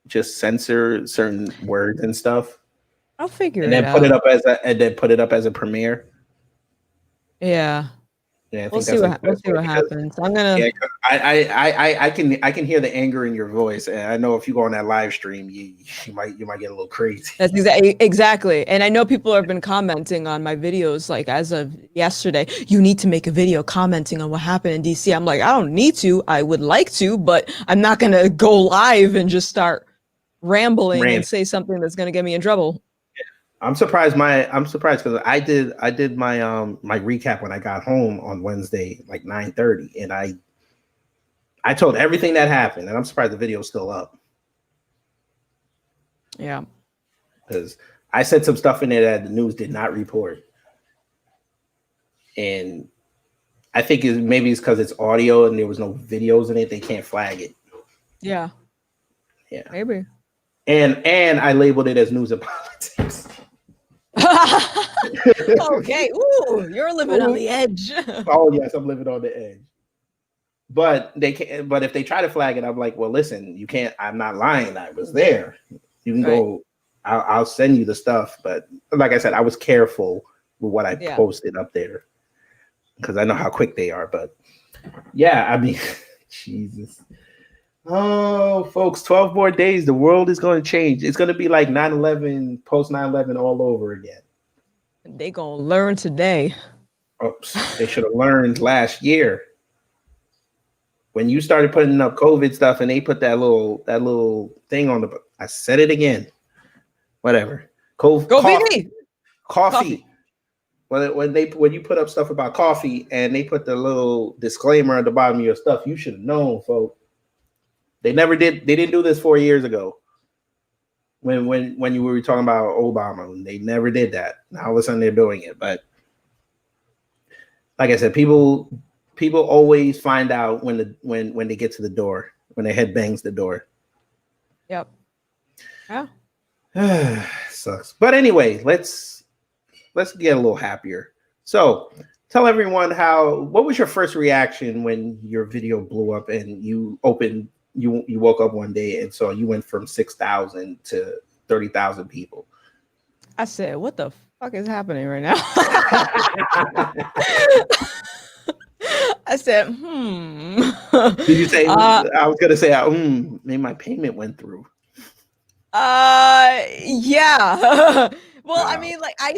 just censor certain words and stuff, I'll figure and it then out. put it up as a premiere. Yeah. Yeah, I We'll think see that's what because, happens. I'm gonna yeah, 'cause I can hear the anger in your voice, and I know if you go on that live stream, you might get a little crazy. That's exactly. And I know people have been commenting on my videos like as of yesterday, you need to make a video commenting on what happened in DC. I'm like, I don't need to. I would like to, but I'm not going to go live and just start rambling and say something that's going to get me in trouble. I'm surprised because I did my my recap when I got home on Wednesday, like 9:30, and I told everything that happened, and I'm surprised the video's still up. Yeah. Because I said some stuff in there that the news did not report. And I think maybe it's because it's audio and there was no videos in it. They can't flag it. Yeah. Yeah. Maybe. And I labeled it as news and politics. Okay. Ooh, you're living on the edge. Oh, yes, I'm living on the edge. But if they try to flag it, I'm like, well, listen, you can't. I'm not lying. I was there. You can go. I'll send you the stuff. But like I said, I was careful with what I posted up there because I know how quick they are. But yeah, I mean, Jesus. Oh, folks, 12 more days. The world is going to change. It's going to be like 9/11, post 9/11 all over again. They going to learn today. Oops, they should have learned last year. When you started putting up COVID stuff and they put that little thing on the, I said it again. Whatever. Coffee. When you put up stuff about coffee and they put the little disclaimer at the bottom of your stuff, you should have known, folks. They never did. They didn't do this 4 years ago. When you were talking about Obama, they never did that. Now all of a sudden they're doing it. But like I said, people always find out when they get to the door, when their head bangs the door. Yep. Yeah. Sucks. But anyway, let's get a little happier. So tell everyone what was your first reaction when your video blew up and you woke up one day and saw you went from 6,000 to 30,000 people? I said, what the fuck is happening right now? I said, Did you say? uh, I was gonna say, maybe my payment went through. yeah. Well, I Wow. mean, like I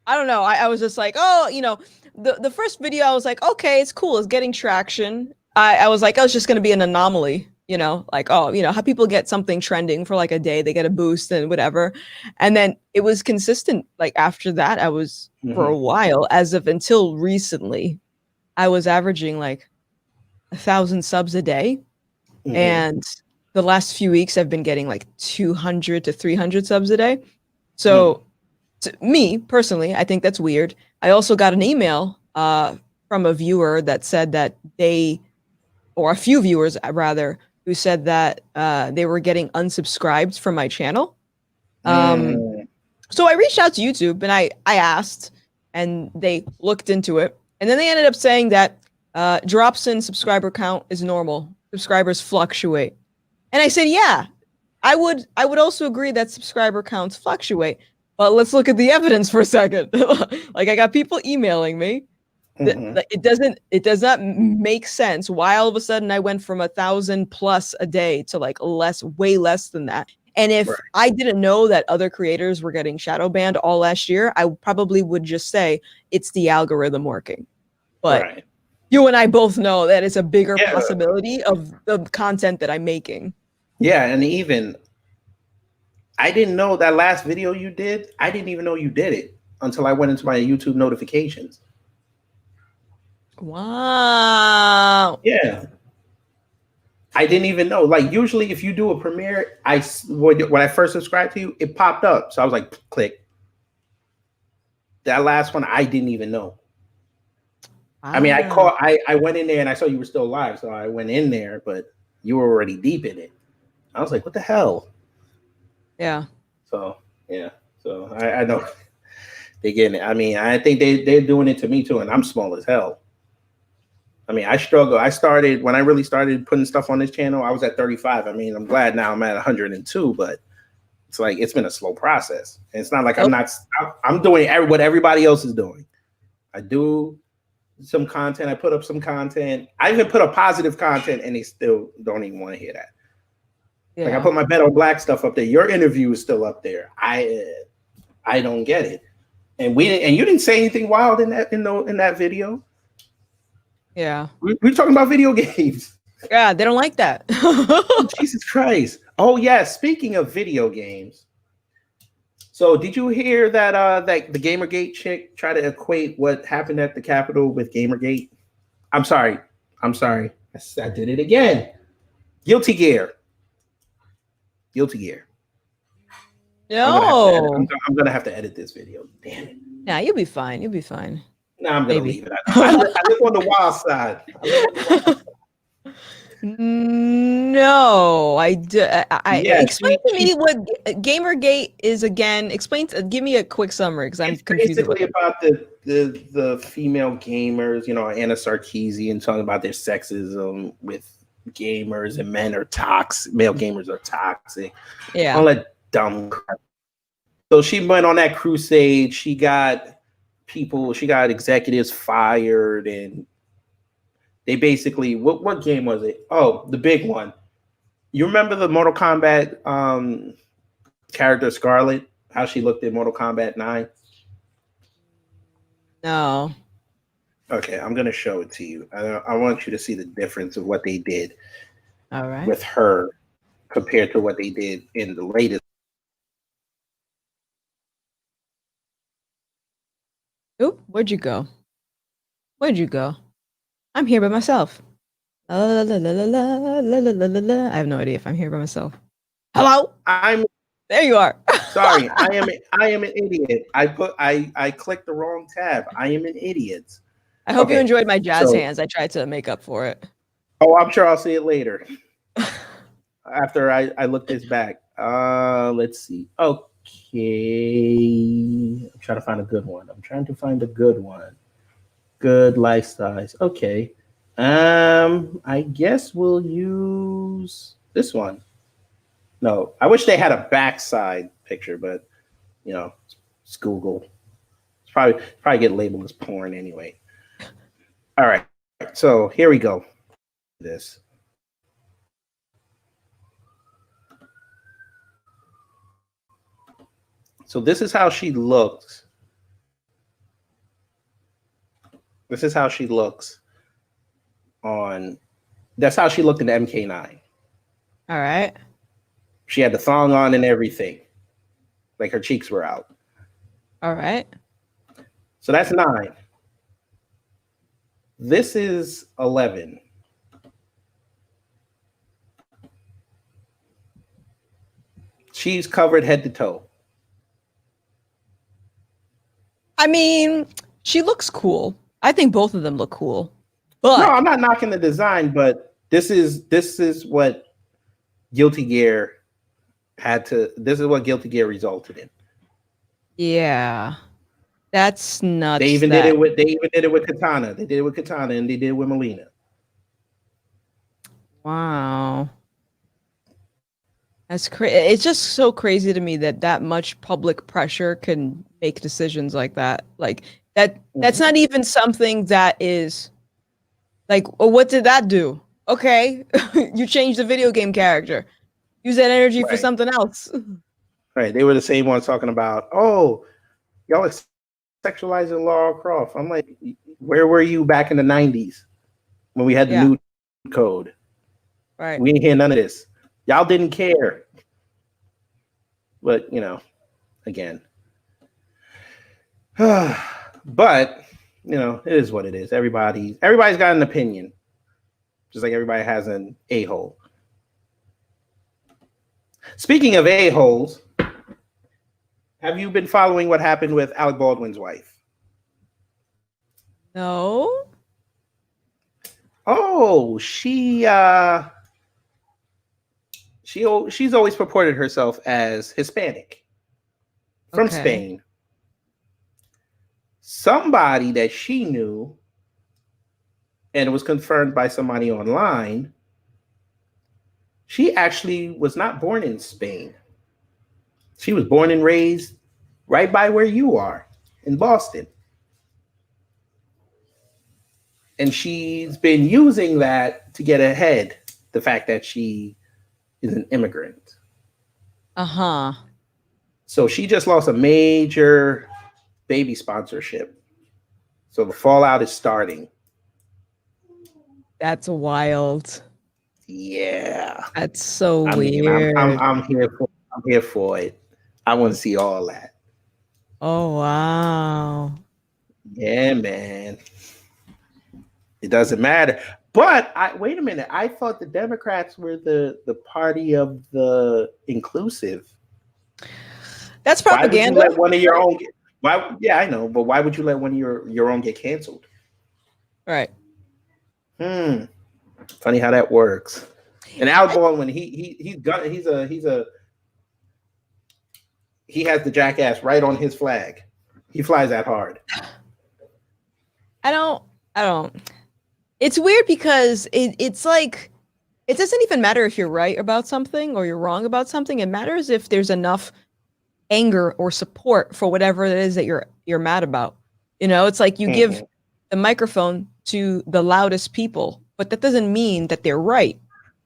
don't know. I was just like, oh, the first video, I was like, okay, it's cool, it's getting traction. I was like, oh, it's just gonna be an anomaly, like, oh, how people get something trending for like a day, they get a boost and whatever. And then it was consistent. Like after that, I was for a Mm-hmm. while, as of until recently, I was averaging like 1,000 subs a day. Mm-hmm. And the last few weeks I've been getting like 200 to 300 subs a day. Mm. So to me personally, I think that's weird. I also got an email from a viewer that said that or a few viewers rather, who said that they were getting unsubscribed from my channel. Um, Mm. so I reached out to YouTube and I asked, and they looked into it, and then they ended up saying that drops in subscriber count is normal. Subscribers fluctuate, and I said, yeah, I would also agree that subscriber counts fluctuate, but let's look at the evidence for a second. Like I got people emailing me that Mm-hmm. it does not make sense why all of a sudden I went from 1,000 plus a day to like way less than that. And if Right. I didn't know that other creators were getting shadow banned all last year, I probably would just say it's the algorithm working. But Right. you and I both know that it's a bigger Yeah. possibility of the content that I'm making. Yeah. And even I didn't know that last video you did. I didn't even know you did it until I went into my YouTube notifications. Wow. Yeah. I didn't even know. Like usually, if you do a premiere, when I first subscribed to you, it popped up. So I was like, click. That last one, I didn't even know. I mean, Ah. I went in there and I saw you were still live, so I went in there, but you were already deep in it. I was like, what the hell? Yeah. So yeah, so I know they getting it. I mean, I think they're doing it to me too, and I'm small as hell. I mean, I struggle. I started when I really started putting stuff on this channel. I was at 35. I mean, I'm glad now I'm at 102, but it's like it's been a slow process. And it's not like Nope. I'm doing what everybody else is doing. I do some content. I put up some content. I even put up positive content, and they still don't even want to hear that. Yeah. Like I put my Bet on Black stuff up there. Your interview is still up there. I don't get it. And you didn't say anything wild in that video. Yeah. We're talking about video games. Yeah, they don't like that. Oh, Jesus Christ. Oh yeah, speaking of video games. So did you hear that that the Gamergate chick tried to equate what happened at the Capitol with Gamergate? I'm sorry. I did it again. Guilty Gear. Guilty Gear. No. I'm gonna have to edit this video. Damn it. Nah, you'll be fine. You'll be fine. No, I'm gonna Maybe. leave it. I live on the wild side. No, Yeah, explain to me what Gamergate is again. Give me a quick summary because I'm it's confused. basically about the female gamers, Anna Sarkeesian talking about their sexism with gamers and male gamers are toxic. Yeah. All that dumb crap. So she went on that crusade. She got executives fired, and they basically what game was it? Oh, the big one. You remember the Mortal Kombat character Scarlet? How she looked in Mortal Kombat 9? No. Okay, I'm gonna show it to you. I want you to see the difference of what they did All right. with her compared to what they did in the latest. Oop, where'd you go? Where'd you go? I'm here by myself. La, la, la, la, la, la, la, la, la, la. I have no idea if I'm here by myself. Hello? I'm There you are. sorry. I am an idiot. I clicked the wrong tab. I am an idiot. I hope you Okay, enjoyed my jazz so- hands. I tried to make up for it. Oh, I'm sure I'll see it later. After I look this back. Let's see. Okay. I'm trying to find a good one. Good life size. Okay. I guess we'll use this one. No, I wish they had a backside picture, but it's Google. It's probably get labeled as porn anyway. All right. So here we go. This. So this is how she looks. This is how she looks on. That's how she looked in the MK9. All right. She had the thong on and everything. Like her cheeks were out. All right. So that's 9. This is 11. She's covered head to toe. I mean, she looks cool. I think both of them look cool. But No, I'm not knocking the design, but this is what Guilty Gear had to. This is what Guilty Gear resulted in. yeah, that's nuts. They even did it with Katana. They did it with Katana, and they did it with Melina. Wow. That's crazy. It's just so crazy to me that that much public pressure can make decisions like that. Like that. That's not even something that is like, well, what did that do? Okay, you changed the video game character. Use that energy for Right. something else. Right? They were the same ones talking about, oh, y'all are sexualizing Lara Croft. I'm like, where were you back in the '90s when we had the Yeah. new code? Right. We ain't hear none of this. Y'all didn't care. But again. But it is what it is. Everybody's got an opinion. Just like everybody has an a-hole. Speaking of a-holes, have you been following what happened with Alec Baldwin's wife? No. Oh, she's always purported herself as Hispanic from Okay. Spain. Somebody that she knew, and it was confirmed by somebody online, she actually was not born in Spain. She was born and raised right by where you are in Boston. And she's been using that to get ahead, the fact that she is an immigrant. Uh-huh. So she just lost a major baby sponsorship. So the fallout is starting. That's wild. Yeah. That's so I mean, weird. I'm here for it. I want to see all that. Oh wow. Yeah, man. It doesn't matter. But wait a minute. I thought the Democrats were the party of the inclusive. That's Why would you propaganda. let one of your own yeah, I know, but why would you let one of your own get canceled? Right. Funny how that works. And Alec Baldwin, he has the jackass right on his flag. He flies that hard. I don't. It's weird because it's like it doesn't even matter if you're right about something or you're wrong about something. It matters if there's enough anger or support for whatever it is that you're mad about. It's like you give the microphone to the loudest people, but that doesn't mean that they're right.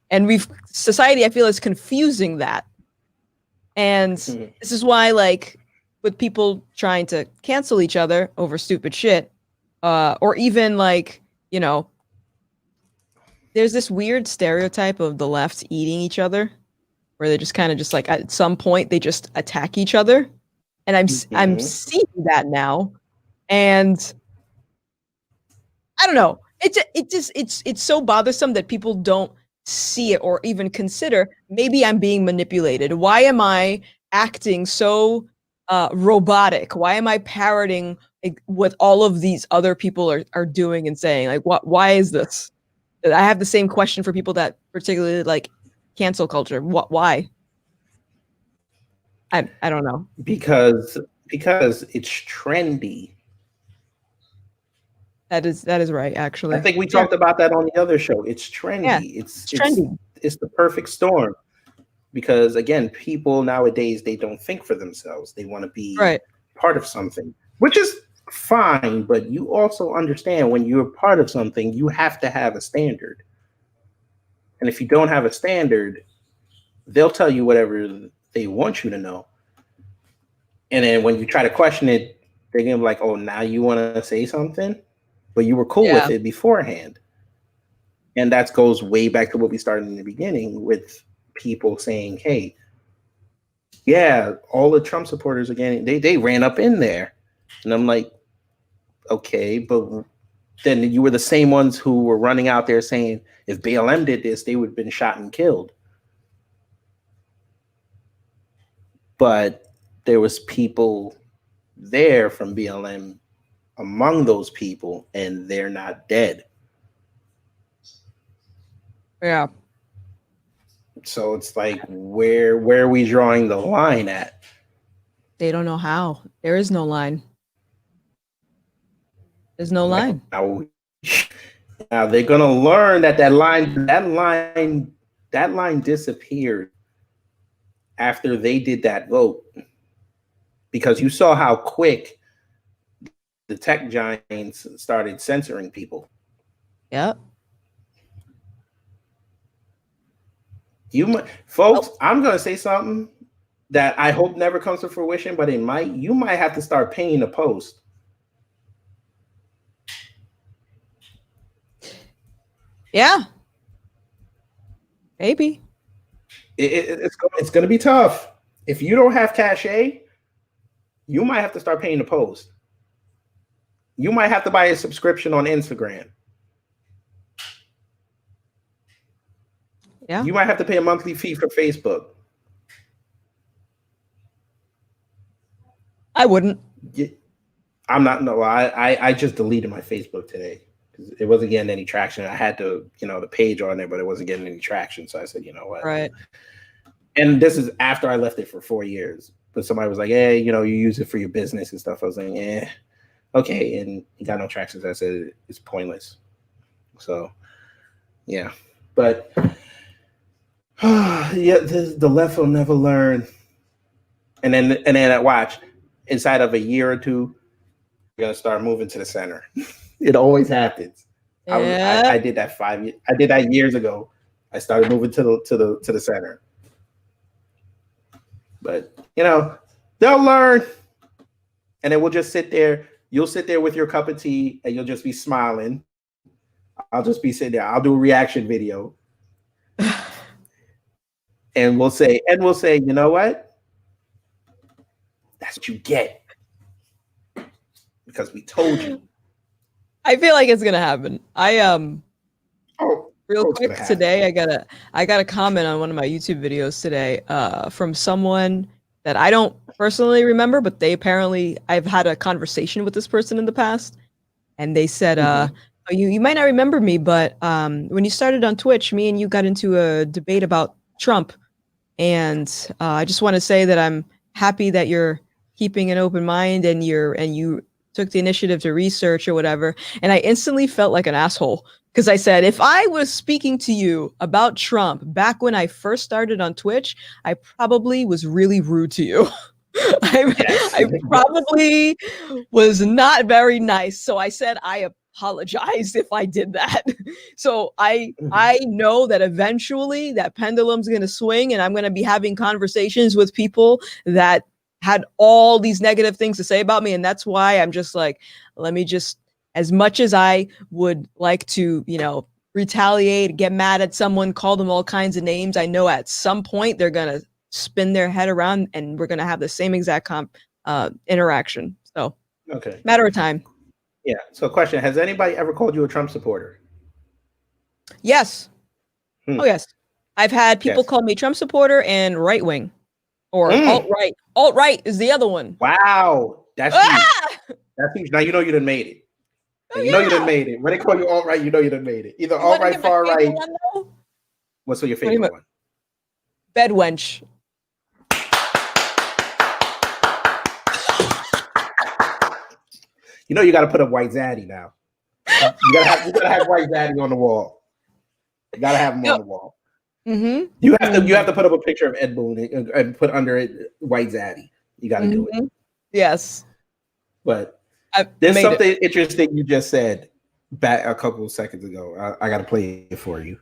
And society, I feel, is confusing that. And this is why, like, with people trying to cancel each other over stupid shit, or even like, there's this weird stereotype of the left eating each other, where they just kind of just like at some point they just attack each other, and I'm seeing that now, and I don't know. It's so bothersome that people don't see it or even consider. Maybe I'm being manipulated. Why am I acting so robotic? Why am I parroting what all of these other people are doing and saying? Like, why is this? I have the same question for people that particularly like cancel culture. Why? I don't know. Because it's trendy. That is right, actually. I think we talked about that on the other show. It's trendy. Yeah, it's trendy. It's the perfect storm. Because again, people nowadays, they don't think for themselves. They want to be part of something, which is fine, but you also understand when you're part of something, you have to have a standard. And if you don't have a standard, they'll tell you whatever they want you to know. And then when you try to question it, they're gonna be like, "Oh, now you want to say something, but you were cool with it beforehand." And that goes way back to what we started in the beginning with people saying, "Hey, yeah, all the Trump supporters again, they ran up in there," and I'm like, "Okay, but then you were the same ones who were running out there saying if BLM did this, they would have been shot and killed." But there was people there from BLM among those people, and they're not dead. Yeah. So it's like, where are we drawing the line at? They don't know how. There is no line. There's no line. Now they're gonna learn that line disappeared after they did that vote, because you saw how quick the tech giants started censoring people. Yep. Folks, I'm gonna say something that I hope never comes to fruition, but it might. You might have to start paying to post. Yeah. Maybe. It's going to be tough. If you don't have cachet, you might have to start paying to post. You might have to buy a subscription on Instagram. Yeah. You might have to pay a monthly fee for Facebook. I wouldn't. I'm not. No, I just deleted my Facebook today because it wasn't getting any traction. I had the page on there, but it wasn't getting any traction. So I said, you know what? Right. And this is after I left it for 4 years. But somebody was like, "Hey, you use it for your business and stuff." I was like, "Yeah, okay." And it got no traction. So I said it's pointless. So yeah, but yeah, the left will never learn. And then watch, inside of a year or two, we're gonna start moving to the center. It always happens. Yeah. I did that 5 years. I did that years ago. I started moving to the center. But they'll learn, and then we'll just sit there. You'll sit there with your cup of tea, and you'll just be smiling. I'll just be sitting there. I'll do a reaction video, and we'll say, you know what? That's what you get because we told you. I feel like it's gonna happen. Real it's quick gonna happen. today, I got a comment on one of my YouTube videos today from someone that I don't personally remember, but I've had a conversation with this person in the past, and they said, "Oh, you might not remember me, but when you started on Twitch, me and you got into a debate about Trump, and I just want to say that I'm happy that you're keeping an open mind and you took the initiative to research or whatever." And I instantly felt like an asshole because I said, if I was speaking to you about Trump back when I first started on Twitch, I probably was really rude to you. I probably was not very nice. So I said I apologized if I did that. So I know that eventually that pendulum's going to swing, and I'm going to be having conversations with people that had all these negative things to say about me. And that's why I'm just like, let me just, as much as I would like to, retaliate, get mad at someone, call them all kinds of names, I know at some point they're going to spin their head around and we're going to have the same exact interaction. So okay, matter of time. Yeah. So question, has anybody ever called you a Trump supporter? Yes. Oh, yes. I've had people call me Trump supporter and right wing. Or alt-right. Alt-right is the other one. Wow. That's huge. That's huge. Now you know you done made it. You know you done made it. When they call you alt-right, you know you done made it. Either alt-right, far-right. What's your favorite one? Bed wench. You got to put up White Zaddy now. You gotta have White Zaddy on the wall. You gotta have him on the wall. Mm-hmm. You have to put up a picture of Ed Boon and put under it White Zaddy. You got to do it. Yes. But There's made something interesting you just said back a couple of seconds ago. I got to play it for you.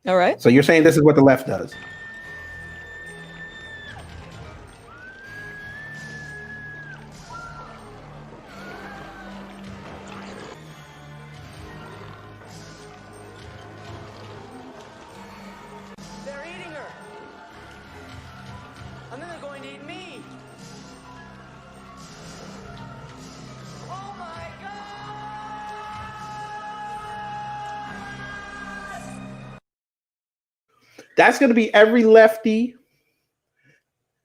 All right. So you're saying this is what the left does? They're eating her. And then they're going to eat me. Oh my God! That's going to be every lefty.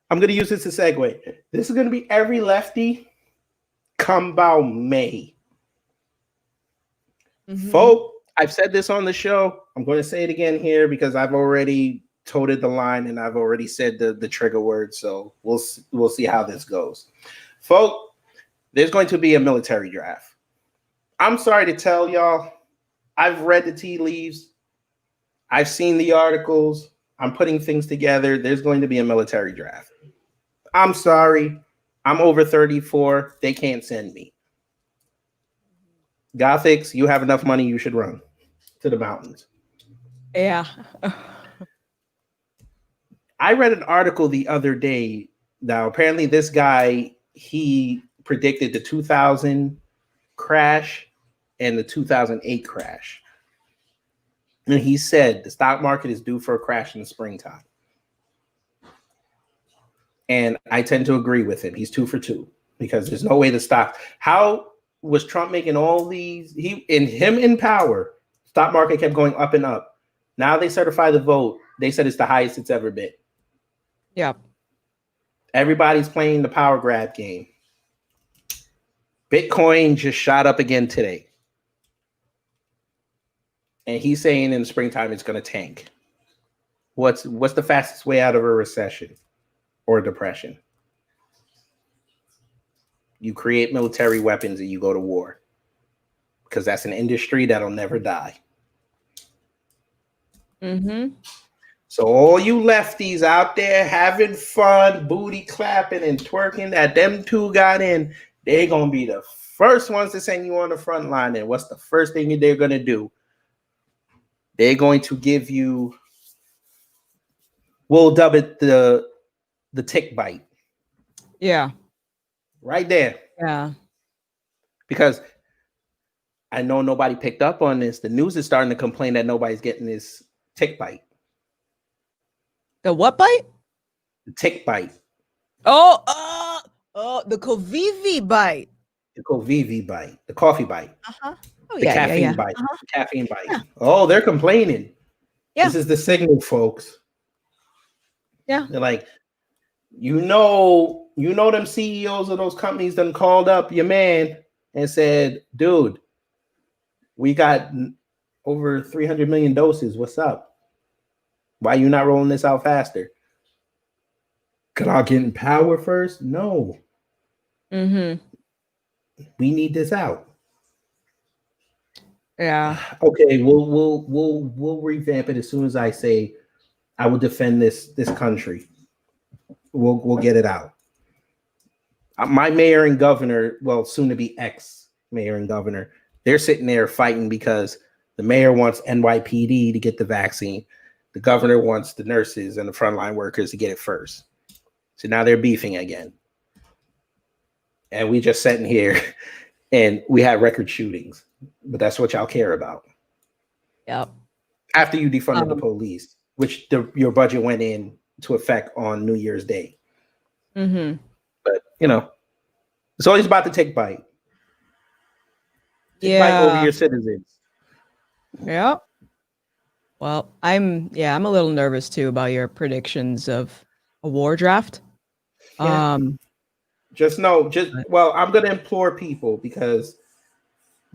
I'm going to use this as a segue. This is going to be every lefty come about May. Folk, I've said this on the show. I'm going to say it again here because I've already toted the line and I've already said the trigger word. So we'll see how this goes. Folk, there's going to be a military draft. I'm sorry to tell y'all, I've read the tea leaves. I've seen the articles. I'm putting things together. There's going to be a military draft. I'm sorry. I'm over 34. They can't send me. Gothix, you have enough money. You should run to the mountains. Yeah. I read an article the other day. Now, apparently this guy, he predicted the 2000 crash and the 2008 crash. And he said the stock market is due for a crash in the springtime. And I tend to agree with him. He's 2 for 2 because there's no way the stock. How was Trump making all these? Him in power, stock market kept going up and up. Now they certify the vote. They said it's the highest it's ever been. Yeah. Everybody's playing the power grab game. Bitcoin just shot up again today. And he's saying in the springtime it's going to tank. What's the fastest way out of a recession or depression? You create military weapons and you go to war. Because that's an industry that'll never die. Mm-hmm. So all you lefties out there having fun, booty clapping and twerking that them two got in, they're going to be the first ones to send you on the front line. And what's the first thing they're going to do? They're going to give you, we'll dub it the tick bite. Yeah. Right there. Yeah. Because I know nobody picked up on this. The news is starting to complain that nobody's getting this tick bite. The what bite? The tick bite. Oh, the Covivi bite. The Covivi bite. The coffee bite. Uh-huh. Oh, The yeah, caffeine yeah, yeah. bite. Uh-huh. The caffeine bite. Yeah. Oh, they're complaining. Yeah. This is the signal, folks. Yeah. They're like, you know them CEOs of those companies done called up your man and said, dude, we got over 300 million doses. What's up? Why you not rolling this out faster? Could I get in power first? No. Mm-hmm. We need this out. Yeah. Okay, we'll revamp it as soon as I say I will defend this country. We'll get it out. My mayor and governor, well, soon to be ex-mayor and governor, they're sitting there fighting because the mayor wants NYPD to get the vaccine. The governor wants the nurses and the frontline workers to get it first. So now they're beefing again. And we just sitting here and we had record shootings, but that's what y'all care about. Yep. After you defunded the police, which your budget went into effect on New Year's Day. Mm-hmm. But, it's always about to take bite. Take Yeah. bite over your citizens. Yeah. Well, I'm a little nervous too about your predictions of a war draft. Yeah. I'm going to implore people because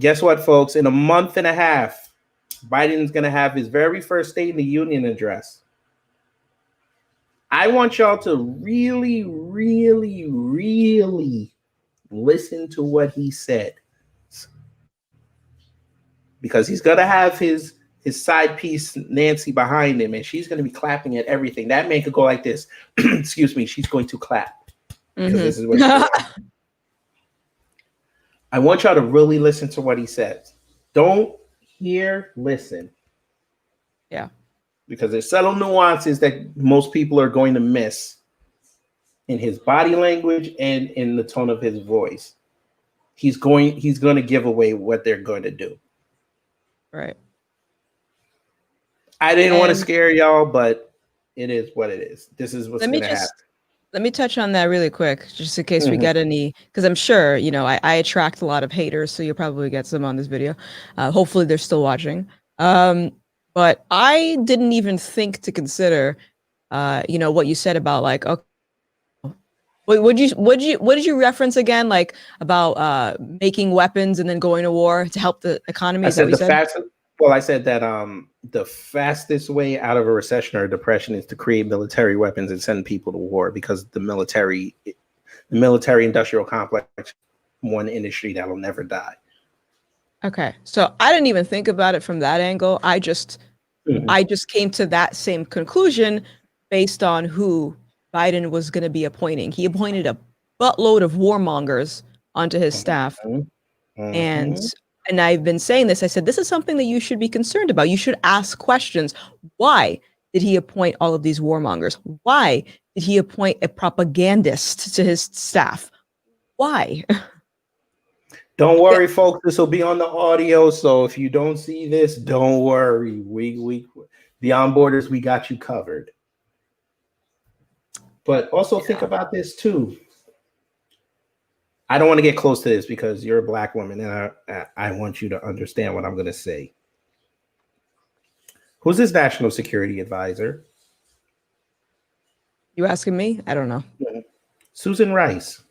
guess what, folks? In a month and a half, Biden's going to have his very first State of the Union address. I want y'all to really, really, really listen to what he said. Because he's going to have his side piece, Nancy, behind him, and she's going to be clapping at everything. That man could go like this. Excuse me. She's going to clap. Because this is what I want y'all to really listen to what he says. Don't hear, listen. Yeah. Because there's subtle nuances that most people are going to miss in his body language and in the tone of his voice. He's going to give away what they're going to do. Right. I didn't want to And scare y'all, but it is what it is. This is what's let me going to happen. just let me touch on that really quick, just in case we Mhm. get any, because I'm sure, I attract a lot of haters, so you'll probably get some on this video. Hopefully they're still watching. But I didn't even think to consider, what you said about like, okay, what did you reference again? Like about making weapons and then going to war to help the economy? I Is that said what you the said? fastest. Well, I said that the fastest way out of a recession or a depression is to create military weapons and send people to war, because the military industrial complex, one industry that'll never die. Okay. So I didn't even think about it from that angle. I just came to that same conclusion based on who Biden was going to be appointing. He appointed a buttload of warmongers onto his staff. Mhm. And Mhm. and I've been saying this. I said this is something that you should be concerned about. You should ask questions. Why did he appoint all of these warmongers? Why did he appoint a propagandist to his staff? Why? Don't worry, folks. This will be on the audio, so if you don't see this, don't worry. We Beyond Borders, we got you covered. But also think about this too. I don't want to get close to this because you're a black woman, and I want you to understand what I'm going to say. Who's his national security advisor? You asking me? I don't know. Susan Rice.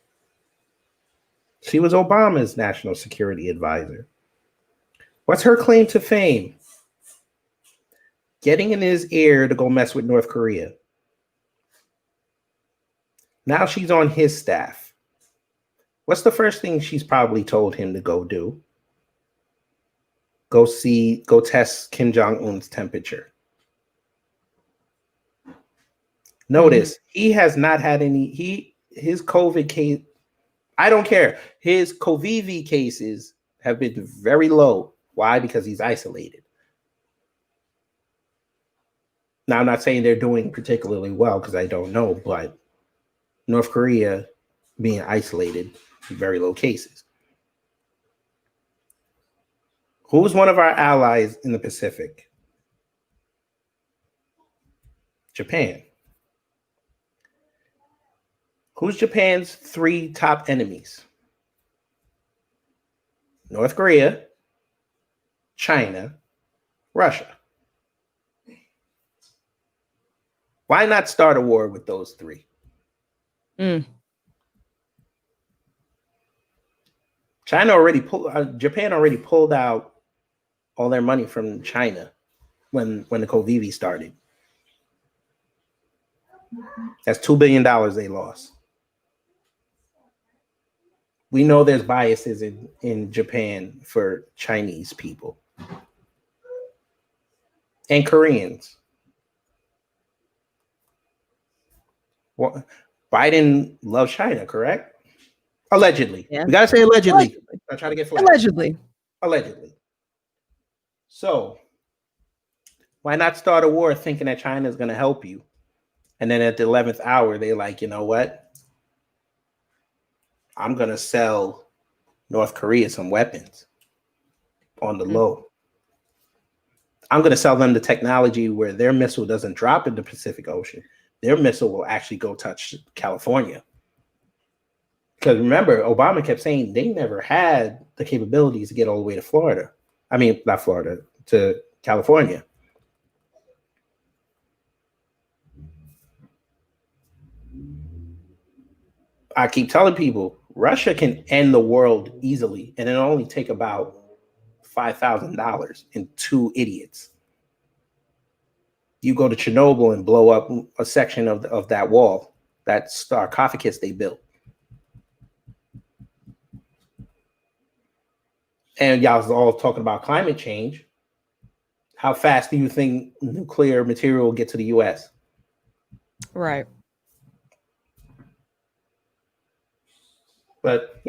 She was Obama's national security advisor. What's her claim to fame? Getting in his ear to go mess with North Korea. Now she's on his staff. What's the first thing she's probably told him to go do? Go test Kim Jong-un's temperature. Notice he has not had his COVID case. I don't care. His COVID cases have been very low. Why? Because he's isolated. Now, I'm not saying they're doing particularly well because I don't know, but North Korea being isolated, very low cases. Who's one of our allies in the Pacific? Japan. Who's Japan's 3 top enemies? North Korea, China, Russia. Why not start a war with those 3? Japan already pulled out all their money from China when the COVID started. That's $2 billion they lost. We know there's biases in Japan for Chinese people and Koreans. Well, Biden loves China, correct? Allegedly. Yeah. We gotta say allegedly. I'm trying to get flagged. Allegedly. So why not start a war thinking that China is going to help you? And then at the 11th hour, they're like, you know what? I'm going to sell North Korea some weapons on the low. I'm going to sell them the technology where their missile doesn't drop in the Pacific Ocean. Their missile will actually go touch California. Because remember, Obama kept saying they never had the capabilities to get all the way to Florida. I mean, not Florida, to California. I keep telling people, Russia can end the world easily, and it'll only take about $5,000 and 2 idiots. You go to Chernobyl and blow up a section of that wall, that sarcophagus they built. And y'all all talking about climate change. How fast do you think nuclear material will get to the US? Right. But,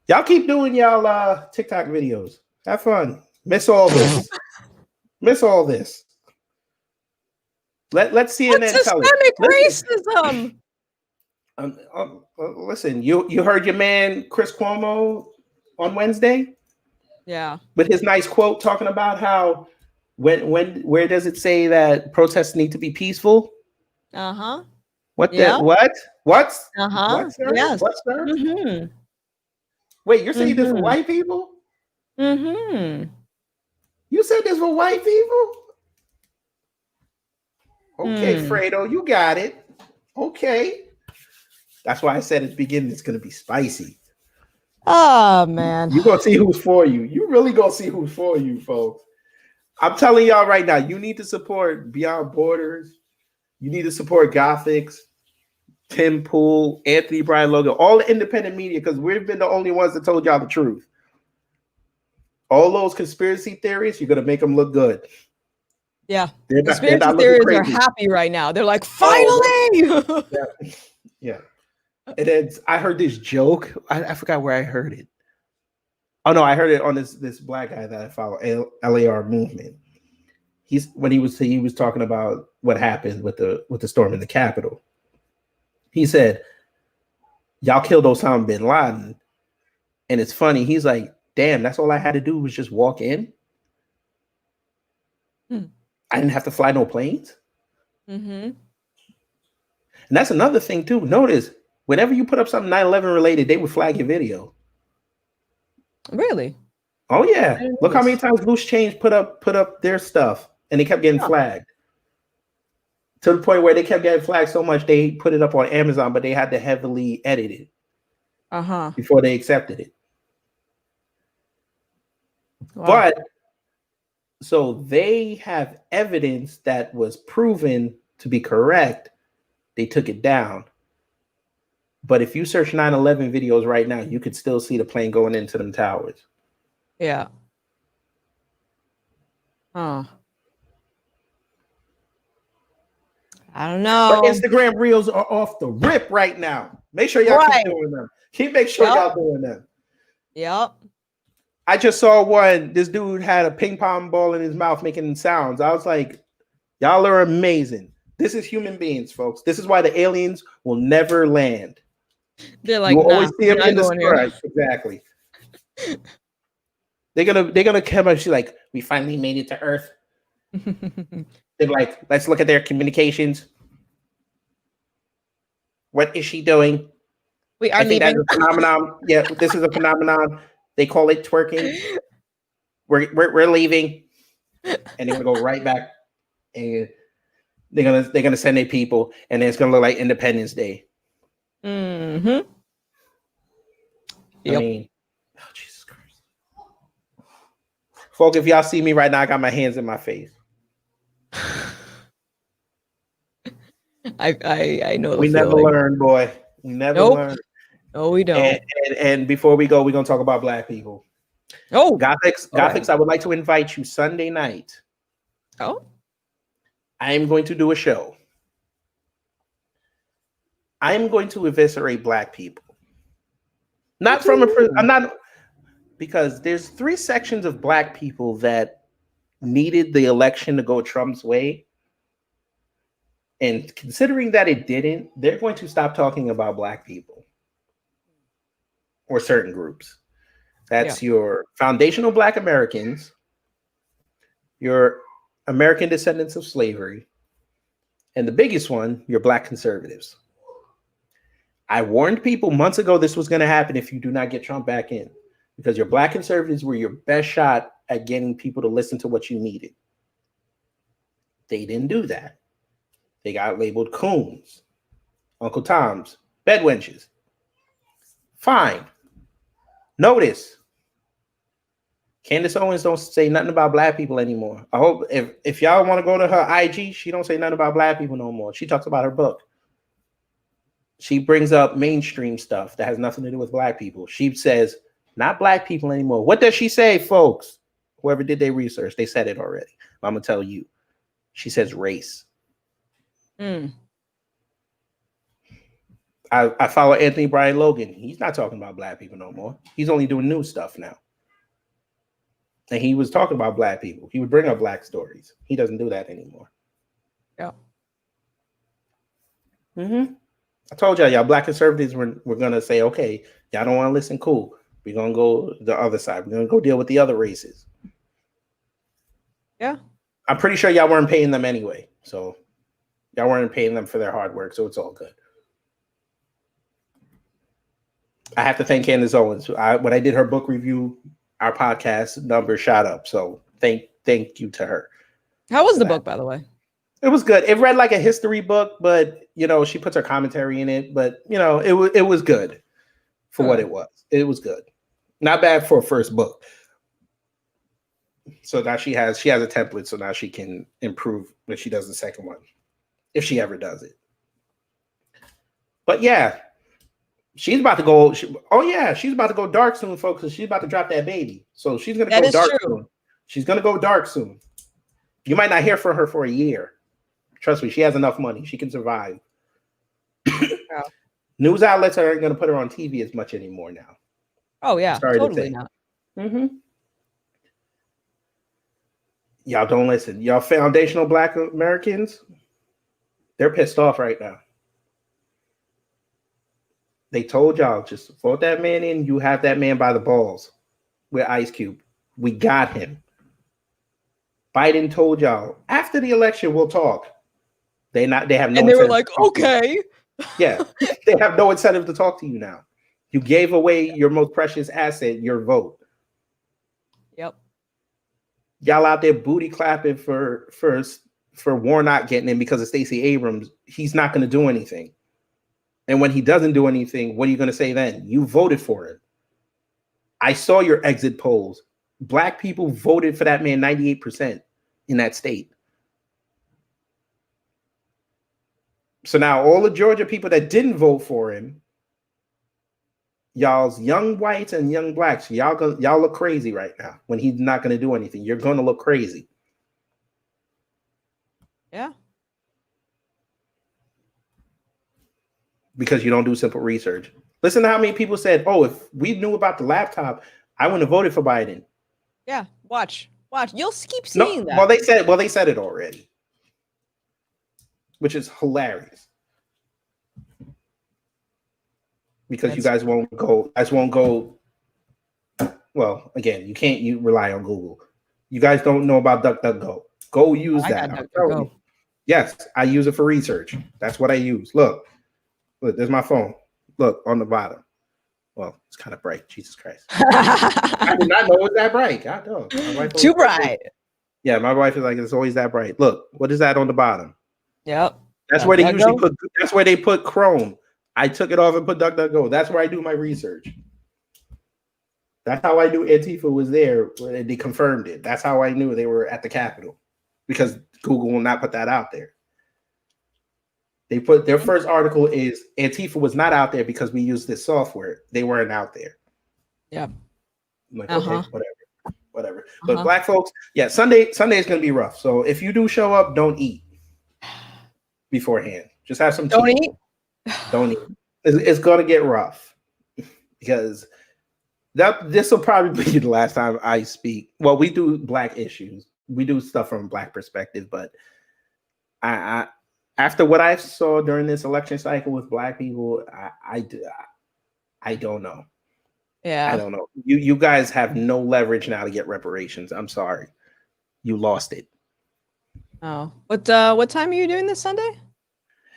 Y'all keep doing y'all TikTok videos. Have fun. Miss all this. Miss all this. Let What's CNN tell it. systemic Listen, racism? listen. You heard your man Chris Cuomo on Wednesday Yeah. with his nice quote talking about how where does it say that protests need to be peaceful? Uh-huh. What Yeah. that what Uh-huh. sir? Yes. What sir? Mm-hmm. Wait, you're saying this for Mm-hmm. white people? Mm-hmm. You said this for white people? Okay, Hmm. Fredo, you got it. Okay. That's why I said at the beginning it's gonna be spicy. Oh man. You're gonna see who's for you. You really gonna see who's for you, folks. I'm telling y'all right now, you need to support Beyond Borders. You need to support Gothix, Tim Pool, Anthony Brian Logan, all the independent media, because we've been the only ones that told y'all the truth. All those conspiracy theories, you're gonna make them look good. Yeah. They're Conspiracy not looking theories are crazy. happy right now. They're like, Oh, finally. yeah. Yeah. And then I heard this joke. I forgot where I heard it. Oh no, I heard it on this black guy that I follow, LAR movement. He was talking about what happened with the storm in the Capitol. He said, "Y'all killed Osama bin Laden," and it's funny. He's like, "Damn, that's all I had to do was just walk in. Hmm. I didn't have to fly no planes." Mm-hmm. And that's another thing too. Notice whenever you put up something 9/11 related, they would flag your video. Really? Oh yeah, I didn't look how many notice. times Loose Change put up their stuff, and they kept getting Huh. flagged to the point where they kept getting flagged so much they put it up on Amazon, but they had to heavily edit it Uh-huh. before they accepted it. Wow. But so they have evidence that was proven to be correct. They took it down. But if you search 9/11 videos right now, you could still see the plane going into them towers. Yeah. Huh. I don't But know. Instagram reels are off the rip right now. Make sure y'all Right. keep doing them. Make sure Yep. y'all doing them. Yep. I just saw one. This dude had a ping pong ball in his mouth making sounds. I was like, y'all are amazing. This is human beings, folks. This is why the aliens will never land. They're You like, will nah, always see we're them not in the going here. sky. Exactly. They're gonna come up. She's like, we finally made it to Earth. They're like, let's look at their communications. What is she doing? We are I think leaving. that's a phenomenon. Yeah, this is a phenomenon. They call it twerking. We're leaving, and they're gonna go right back, and they're gonna send their people, and then it's gonna look like Independence Day. Mm-hmm. I Yep. mean, oh Jesus Christ, folks! If y'all see me right now, I got my hands in my face. I know the We never feeling. learn, boy. We never Nope. learn. No, we don't. And before we go, we're gonna talk about Black people. Oh. Gothix, All right. I would like to invite you Sunday night. Oh. I am going to do a show. I am going to eviscerate Black people. Not from I'm not, because there's 3 sections of Black people that needed the election to go Trump's way. And considering that it didn't, they're going to stop talking about Black people or certain groups. That's your foundational Black Americans, your American descendants of slavery, and the biggest one, your Black conservatives. I warned people months ago this was going to happen if you do not get Trump back in, because your Black conservatives were your best shot at getting people to listen to what you needed. They didn't do that. They got labeled coons, Uncle Toms, bedwenches. Fine. Notice, Candace Owens don't say nothing about Black people anymore. I hope if y'all want to go to her IG, she don't say nothing about Black people no more. She talks about her book. She brings up mainstream stuff that has nothing to do with Black people. She says, not Black people anymore. What does she say, folks? Whoever did their research, they said it already. I'm going to tell you. She says race. Mm. I follow Anthony Brian Logan. He's not talking about black people no more. He's only doing new stuff now. And he was talking about black people. He would bring up black stories. He doesn't do that anymore. Yeah. I told y'all black conservatives were going to say, okay, y'all don't want to listen, cool. We're going to go the other side. We're going to go deal with the other races. Yeah. I'm pretty sure y'all weren't paying them anyway. So y'all weren't paying them for their hard work. So it's all good. I have to thank Candace Owens. When I did her book review, our podcast number shot up. So thank you to her. How was the book, by the way? It was good. It read like a history book, but she puts her commentary in it. But it was good for what it was. It was good. Not bad for a first book. So now she has a template, so now she can improve when she does the second one, if she ever does it. But yeah, she's about to go. She's about to go dark soon, folks. Because she's about to drop that baby. So she's gonna go dark soon. She's gonna go dark soon. You might not hear from her for a year. Trust me, she has enough money. She can survive. News outlets aren't gonna put her on TV as much anymore now. Oh yeah, totally not. Y'all don't listen. Y'all foundational Black Americans, they're pissed off right now. They told y'all, just vote that man in. You have that man by the balls with Ice Cube. We got him. Biden told y'all, after the election, we'll talk. They have no. And they were like, okay. Yeah, they have no incentive to talk to you now. You gave away your most precious asset, your vote. Yep. Y'all out there booty clapping for Warnock getting in because of Stacey Abrams. He's not going to do anything. And when he doesn't do anything, what are you going to say then? You voted for him. I saw your exit polls. Black people voted for that man 98% in that state. So now all the Georgia people that didn't vote for him, y'all's young whites and young blacks, y'all look crazy right now when he's not going to do anything. You're going to look crazy. Yeah. Because you don't do simple research. Listen to how many people said, oh, if we knew about the laptop, I wouldn't have voted for Biden. Yeah, watch. You'll keep seeing that. Well, they said it already, which is hilarious. Because you guys won't go. Well, again, you rely on Google. You guys don't know about DuckDuckGo. Go use that. Yes, I use it for research. That's what I use. Look, there's my phone. Look on the bottom. Well, it's kind of bright. Jesus Christ. I did not know it was that bright. God dog. Too bright. Yeah, my wife is like, it's always that bright. Look, what is that on the bottom? Yep. That's where they usually put. That's where they put Chrome. I took it off and put DuckDuckGo. That's where I do my research. That's how I knew Antifa was there. They confirmed it. That's how I knew they were at the Capitol, because Google will not put that out there. They put their first article is Antifa was not out there because we used this software. They weren't out there. Yeah. I'm like, okay, whatever. But Black folks, yeah, Sunday is going to be rough. So if you do show up, don't eat beforehand. Just have some tea. Don't eat. It's going to get rough because this will probably be the last time I speak. Well, we do Black issues. We do stuff from a Black perspective, but I after what I saw during this election cycle with Black people, I don't know. Yeah, I don't know. You guys have no leverage now to get reparations. I'm sorry, you lost it. Oh, what time are you doing this Sunday?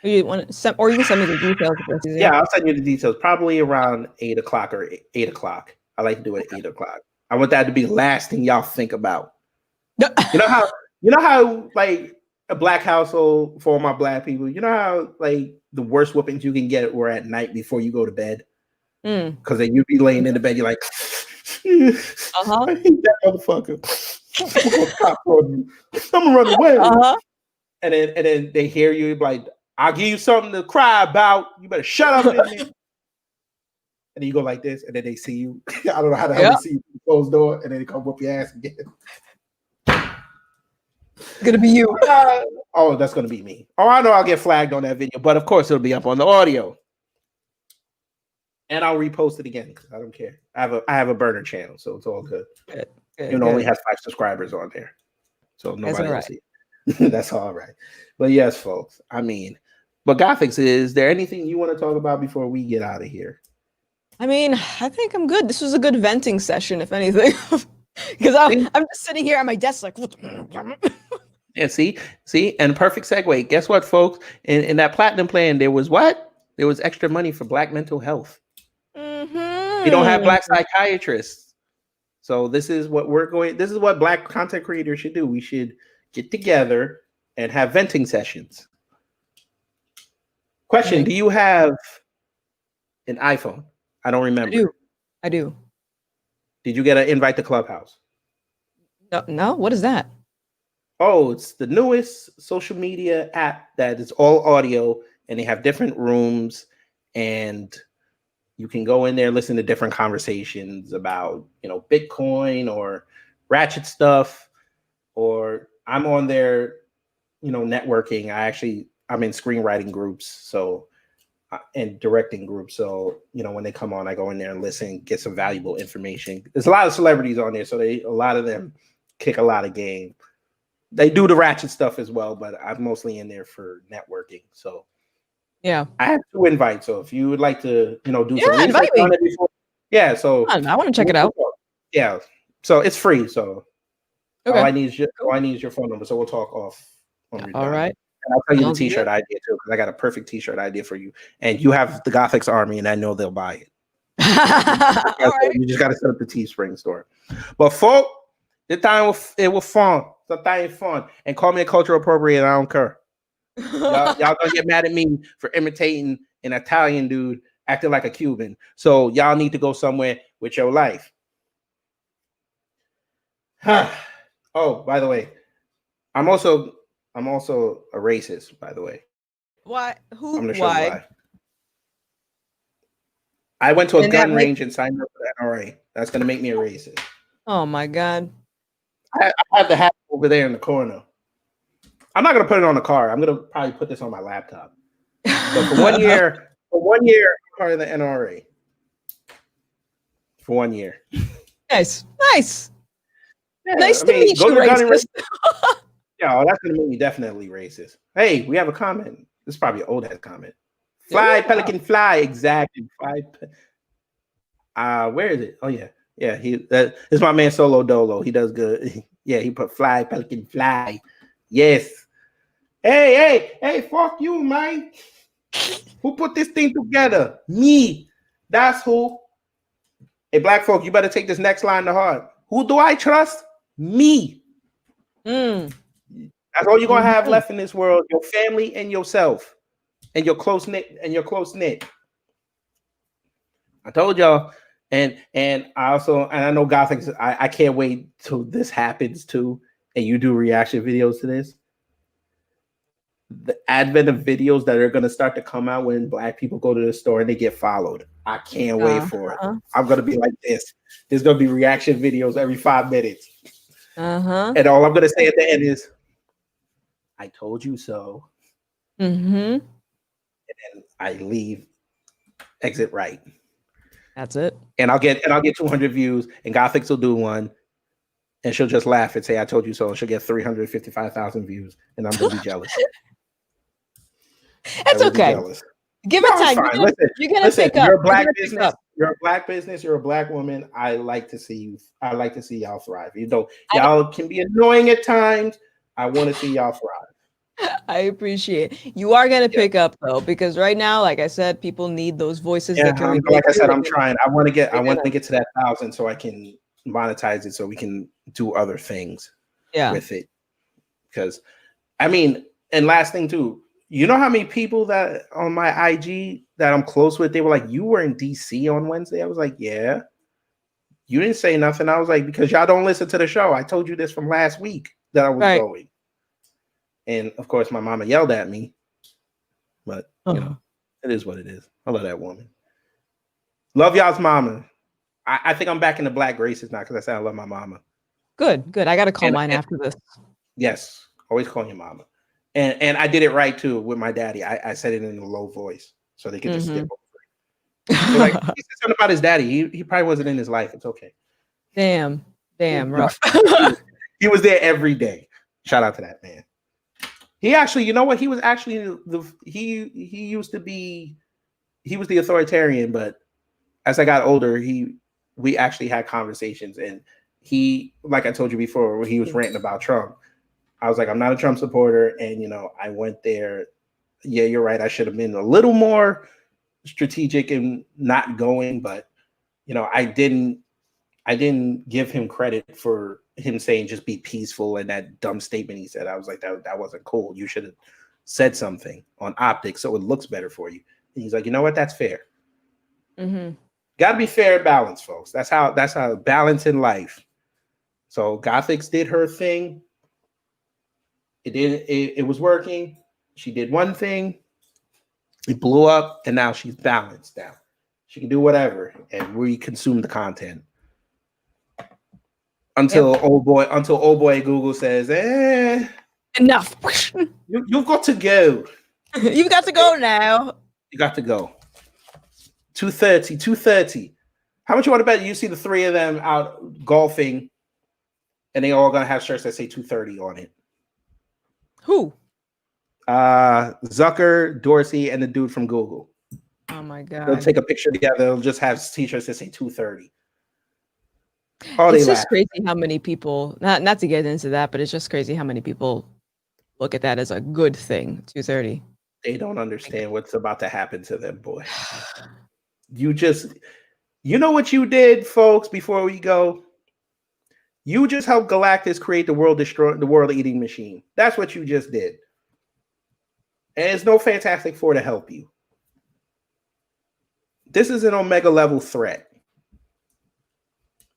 Or you can send me the details. Yeah, I'll send you the details. Probably around 8 o'clock or 8 o'clock. I like to do it at 8 o'clock. I want that to be the last thing y'all think about. You know how like a Black household for my Black people. You know how like the worst whoopings you can get were at night before you go to bed. Because then you'd be laying in the bed, you're like, I hate that motherfucker. I'm gonna run away. And then they hear you like, I'll give you something to cry about. You better shut up in there. And then you go like this, and then they see you. I don't know how the hell they see you through the closed door, and then they come whoop your ass again. It's gonna be you. Oh, that's gonna be me. Oh, I know I'll get flagged on that video, but of course it'll be up on the audio. And I'll repost it again because I don't care. I have a burner channel, so it's all good. Good. It only has 5 subscribers on there, so That's nobody all will see it. That's all right. But yes, folks. I mean, but Gothix, is there anything you want to talk about before we get out of here? I mean, I think I'm good. This was a good venting session, if anything, because I'm just sitting here at my desk like. Yeah, see, and perfect segue. Guess what, folks? In that platinum plan, there was what? There was extra money for Black mental health. We don't have Black psychiatrists. So this is what we're going. This is what Black content creators should do. We should get together and have venting sessions. Question: do you have an iPhone? I don't remember. I do. Did you get an invite to Clubhouse? No. What is that? Oh, it's the newest social media app that is all audio, and they have different rooms, and you can go in there, listen to different conversations about, Bitcoin or ratchet stuff, or I'm on there, networking. I'm in screenwriting groups, so and directing groups. So, when they come on, I go in there and listen, get some valuable information. There's a lot of celebrities on there, so a lot of them kick a lot of game. They do the ratchet stuff as well, but I'm mostly in there for networking. So yeah, I have 2 invites. So if you would like to, do some invite research on me. it before, yeah. So I want to check it out. Yeah. So it's free. So Okay. all I need is your phone number. So we'll talk off. All right. And I'll tell you the Sounds T-shirt good. idea too, because I got a perfect T-shirt idea for you. And you have the Gothix Army, and I know they'll buy it. All right. You just got to set up the Teespring store. But folk, the time it was fun. The time fun. And call me a cultural appropriate. I don't care. Y'all gonna get mad at me for imitating an Italian dude acting like a Cuban. So y'all need to go somewhere with your life. Oh, by the way, I'm also a racist, by the way. Why? Who? I'm gonna show you Why? why. I went to a And that gun range and signed up for the NRA. That's gonna make me a racist. Oh my God. I have the hat over there in the corner. I'm not gonna put it on the car. I'm gonna probably put this on my laptop. But for 1 year, I'm part of the NRA. For 1 year. Nice. Yeah, Nice to meet go you, to the gun racist. Yeah, that's gonna make me definitely racist. Hey, we have a comment. This is probably an old ass comment. Fly, pelican, fly. Exactly. Fly. Where is it? Oh yeah. Yeah, this is my man Solo Dolo. He does good. Yeah, he put fly, pelican, fly. Yes. Hey, fuck you, man. Who put this thing together? Me. That's who. Hey, black folk, you better take this next line to heart. Who do I trust? Me. That's all you're gonna have left in this world. Your family and yourself. And your close knit. I told y'all. And I know Gothix, I can't wait till this happens too, and you do reaction videos to this. The advent of videos that are going to start to come out when black people go to the store and they get followed. I can't wait for it. I'm going to be like this. There's going to be reaction videos every 5 minutes. And all I'm going to say at the end is, I told you so. And then I leave, exit right. That's it. And I'll get 200 views, and Gothix will do one, and she'll just laugh and say, I told you so. And she'll get 355,000 views, and I'm going to be jealous. It's okay. Give it time. You're gonna pick up. You're a black business. You're a black business. You're a black woman. I like to see you. I like to see y'all thrive. You know, y'all can be annoying at times. I want to see y'all thrive. I appreciate it. You are gonna pick up though, because right now, like I said, people need those voices. Yeah, like I said, I'm trying. I want to get to that 1,000 so I can monetize it, so we can do other things with it. Because, I mean, and last thing too. You know how many people that on my IG that I'm close with, they were like, you were in DC on Wednesday? I was like, yeah. You didn't say nothing. I was like, because y'all don't listen to the show. I told you this from last week that I was going. And of course, my mama yelled at me. But, you know, it is what it is. I love that woman. Love y'all's mama. I think I'm back in the black races now because I said I love my mama. Good. I got to call mine after this. Yes. Always call your mama. And I did it right too with my daddy. I said it in a low voice so they could just skip over it. They're like, he said something about his daddy. He probably wasn't in his life. It's okay. Damn, rough. He was there every day. Shout out to that man. He actually, you know what? He was actually he used to be, he was the authoritarian, but as I got older, we actually had conversations, and he, like I told you before, when he was ranting about Trump, I was like, I'm not a Trump supporter, and I went there. Yeah, you're right. I should have been a little more strategic in not going, but I didn't give him credit for him saying just be peaceful and that dumb statement he said. I was like, that wasn't cool. You should have said something on optics so it looks better for you. And he's like, you know what? That's fair. Mm-hmm. Got to be fair and balanced, folks. That's how balance in life. So Gothix did her thing. It was working. She did one thing. It blew up, and now she's balanced now. She can do whatever, and we consume the content. Until old boy Google says, Enough. you've got to go. You've got to go now. You got to go. 2:30. How much you want to bet you see the three of them out golfing, and they all gonna have shirts that say 2:30 on it? Who? Zucker, Dorsey, and the dude from Google. Oh my They'll god. take a picture together. They'll just have t-shirts that say 2:30. Oh, It's they just laugh. crazy how many people, not to get into that, but it's just crazy how many people look at that as a good thing. 2:30. They don't understand what's about to happen to them, boy. You know what you did, folks, before we go? You just helped Galactus create the world eating machine. That's what you just did. And it's no Fantastic Four to help you. This is an Omega level threat.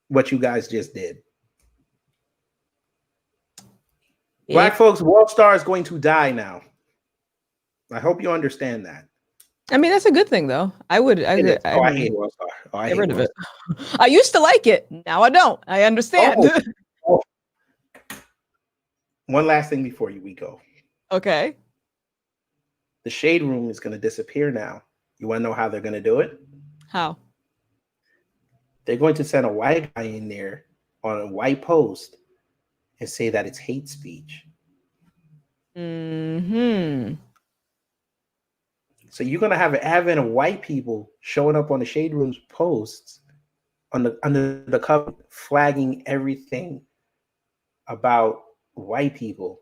What you guys just did. Yeah. Black folks, World Star is going to die now. I hope you understand that. I mean, that's a good thing, though. I hate World Star. I get hate rid of World it. I used to like it. Now I don't. I understand. Oh. One last thing before we go. Okay. The Shade Room is going to disappear now. You want to know how they're going to do it? How? They're going to send a white guy in there on a white post and say that it's hate speech. Hmm. So you're going to have an advent of white people showing up on the Shade Room's posts under the cover, flagging everything about white people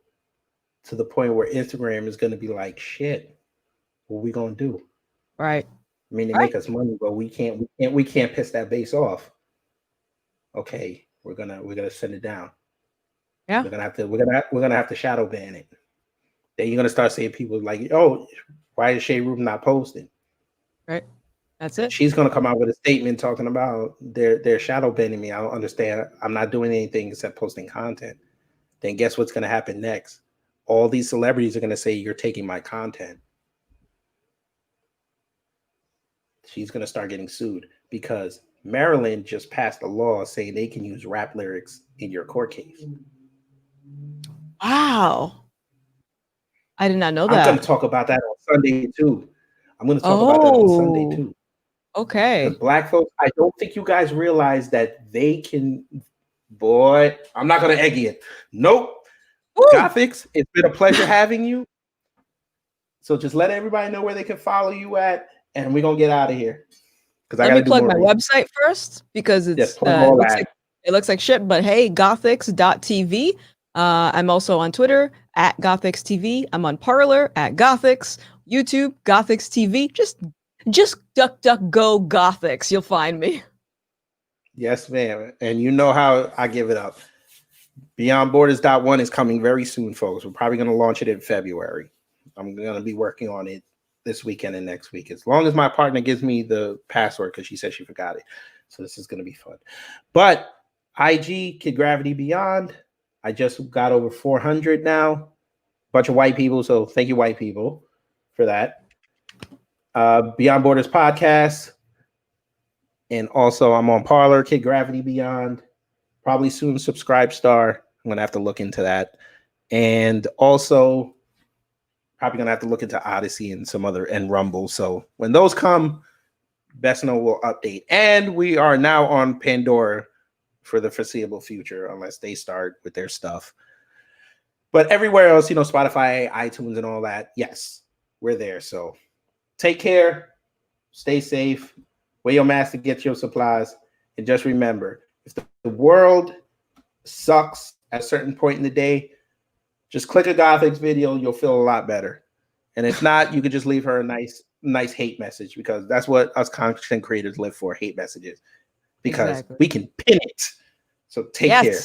to the point where Instagram is going to be like, shit, what are we going to do? Right. I mean, they make us money, but we can't piss that base off. Okay, we're gonna send it down. Yeah. We're gonna have to shadow ban it. Then you're gonna start seeing people like, oh, why is Shade Room not posting? Right. That's it. She's gonna come out with a statement talking about they're shadow banning me. I don't understand. I'm not doing anything except posting content. Then guess what's gonna happen next? All these celebrities are gonna say you're taking my content. She's going to start getting sued because Maryland just passed a law saying they can use rap lyrics in your court case. Wow. I did not know I'm that. going to talk about that on Sunday too. Okay. Because Black folks, I don't think you guys realize that they can. Boy, I'm not going to egg it. Nope. Woo. Gothix, it's been a pleasure having you. So just let everybody know where they can follow you at. And we're gonna get out of here. Let me plug my website first because it looks like shit. But hey, gothix.tv. I'm also on Twitter at GothixTV. I'm on Parler at Gothix, YouTube, Gothix TV. Just duck go Gothix. You'll find me. Yes, ma'am. And you know how I give it up. Beyond Borders.1 is coming very soon, folks. We're probably gonna launch it in February. I'm gonna be working on it this weekend and next week, as long as my partner gives me the password, because she said she forgot it. So this is going to be fun. But IG, Kid Gravity Beyond, I just got over 400 now. Bunch of white people, so thank you, white people, for that. Beyond Borders podcast, and also I'm on Parler, Kid Gravity Beyond. Probably soon Subscribe Star. I'm gonna have to look into that, and also probably gonna have to look into Odyssey and some other and Rumble. So when those come, Best Know will update. And we are now on Pandora for the foreseeable future, unless they start with their stuff. But everywhere else, Spotify, iTunes, and all that, yes, we're there. So take care, stay safe, wear your mask to get your supplies, and just remember, if the world sucks at a certain point in the day, just click a Gothix video, you'll feel a lot better. And if not, you could just leave her a nice hate message, because that's what us content creators live for, hate messages, because Exactly. we can pin it. So take care.